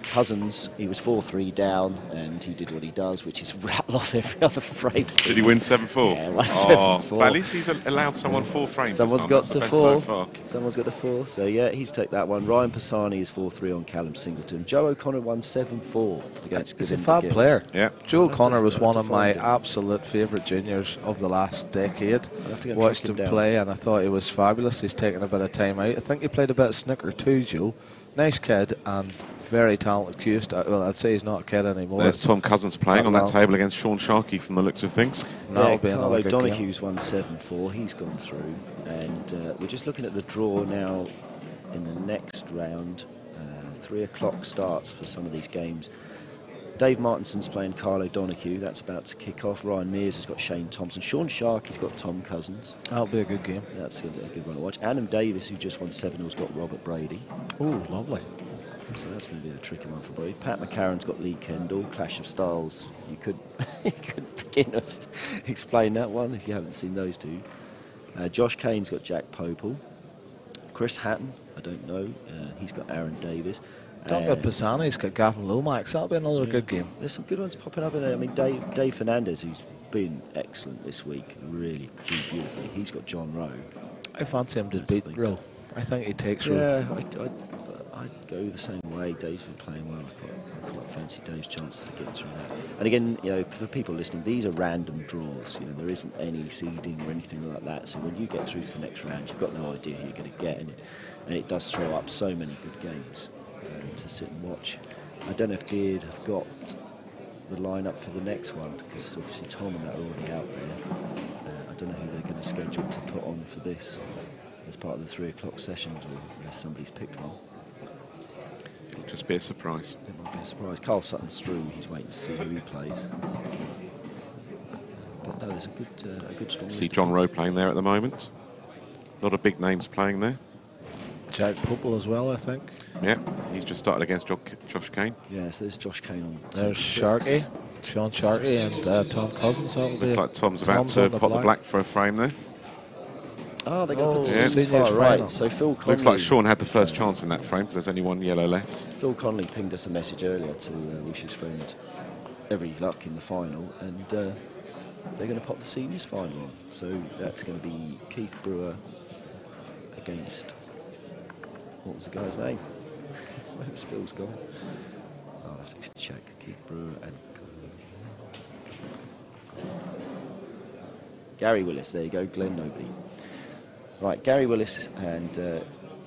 Cousins, he was 4-3 down, and he did what he does, which is rattle off every other frame. Did he win 7-4? Yeah, 7-4. But at least he's allowed someone 4 frames. Someone's got to 4. So far. Someone's got to 4. So yeah, he's took that one. Ryan Pisani is 4-3 on Callum Singleton. Joe O'Connor won 7-4 against. He's a fab player. Yeah. Joe O'Connor was one of my absolute favourite juniors of the last decade. Watched him play, and I thought he was fabulous. He's taken a bit of time out. I think he played a bit of snooker too, Joe. Nice kid and very talented. Well, I'd say he's not a kid anymore. There's Tom Cousins playing on that table against Sean Sharkey from the looks of things. Yeah, Carl O'Donoghue's won 7-4. He's gone through. And we're just looking at the draw now in the next round. 3 o'clock starts for some of these games. Dave Martinson's playing Carl O'Donoghue. That's about to kick off. Ryan Mears has got Shane Thompson. Sean Sharkey's got Tom Cousins. That'll be a good game. That's a good one to watch. Adam Davis, who just won 7, has got Robert Brady. Oh, lovely. So that's going to be a tricky one for Brady. Pat McCarron's got Lee Kendall. Clash of Styles. You could begin to explain that one if you haven't seen those two. Josh Kane's got Jack Popel. Chris Hatton, I don't know. He's got Aaron Davis. Duncan Pisani's got Gavin Lomax. That'll be another good game. There's some good ones popping up in there. I mean, Dave Fernandez, who's been excellent this week, really played beautifully. He's got John Rowe. I fancy him to beat Rowe. I think he takes Rowe. Yeah, I'd go the same way. Dave's been playing well. I quite fancy Dave's chances of getting through that. And again, you know, for people listening, these are random draws. You know, there isn't any seeding or anything like that. So when you get through to the next round, you've got no idea who you're going to get in it, and it does throw up so many good games to sit and watch. I don't know if Beard have got the lineup for the next one, because obviously Tom and that are already out there. I don't know who they're going to schedule to put on for this as part of the 3 o'clock sessions, or unless somebody's picked one. It'll just be a surprise. It might be a surprise. Carl Sutton's through. He's waiting to see who he plays. But no, there's a good strong. See John Rowe playing there at the moment. A lot of big names playing there. Jack Popel as well, I think. Yeah, he's just started against Josh Kane. Yeah, so there's Josh Kane on. There's Sharkey, Sean Sharkey, and Tom Cousins. Looks like Tom's about to pop the black for a frame there. Oh, they're going to put the Yeah. seniors Seniors far final. right. So Phil Conley. Looks like Sean had the first chance in that frame because there's only one yellow left. Phil Conley pinged us a message earlier to wish his friend every luck in the final, and they're going to pop the seniors final on. So that's going to be Keith Brewer against, what was the guy's name? Where's Phil's gone? I'll have to check. Keith Brewer and Gary Willis. There you go, Glenn Nobody. Right, Gary Willis and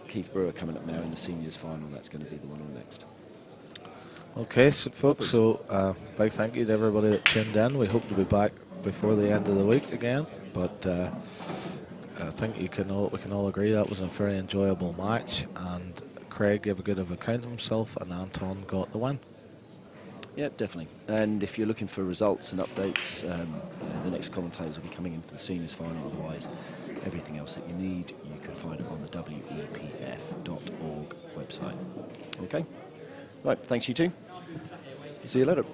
Keith Brewer coming up now in the seniors final. That's going to be the one on next. Okay, so folks, so big thank you to everybody that tuned in. We hope to be back before the end of the week again, but I think we can all agree that was a very enjoyable match, and Craig gave a good of account of himself, and Anton got the win. Yeah, definitely. And if you're looking for results and updates, the next commentators will be coming in for the seniors final. Otherwise, everything else that you need, you can find it on the WEPF.org website. Okay? Right, thanks you two. See you later.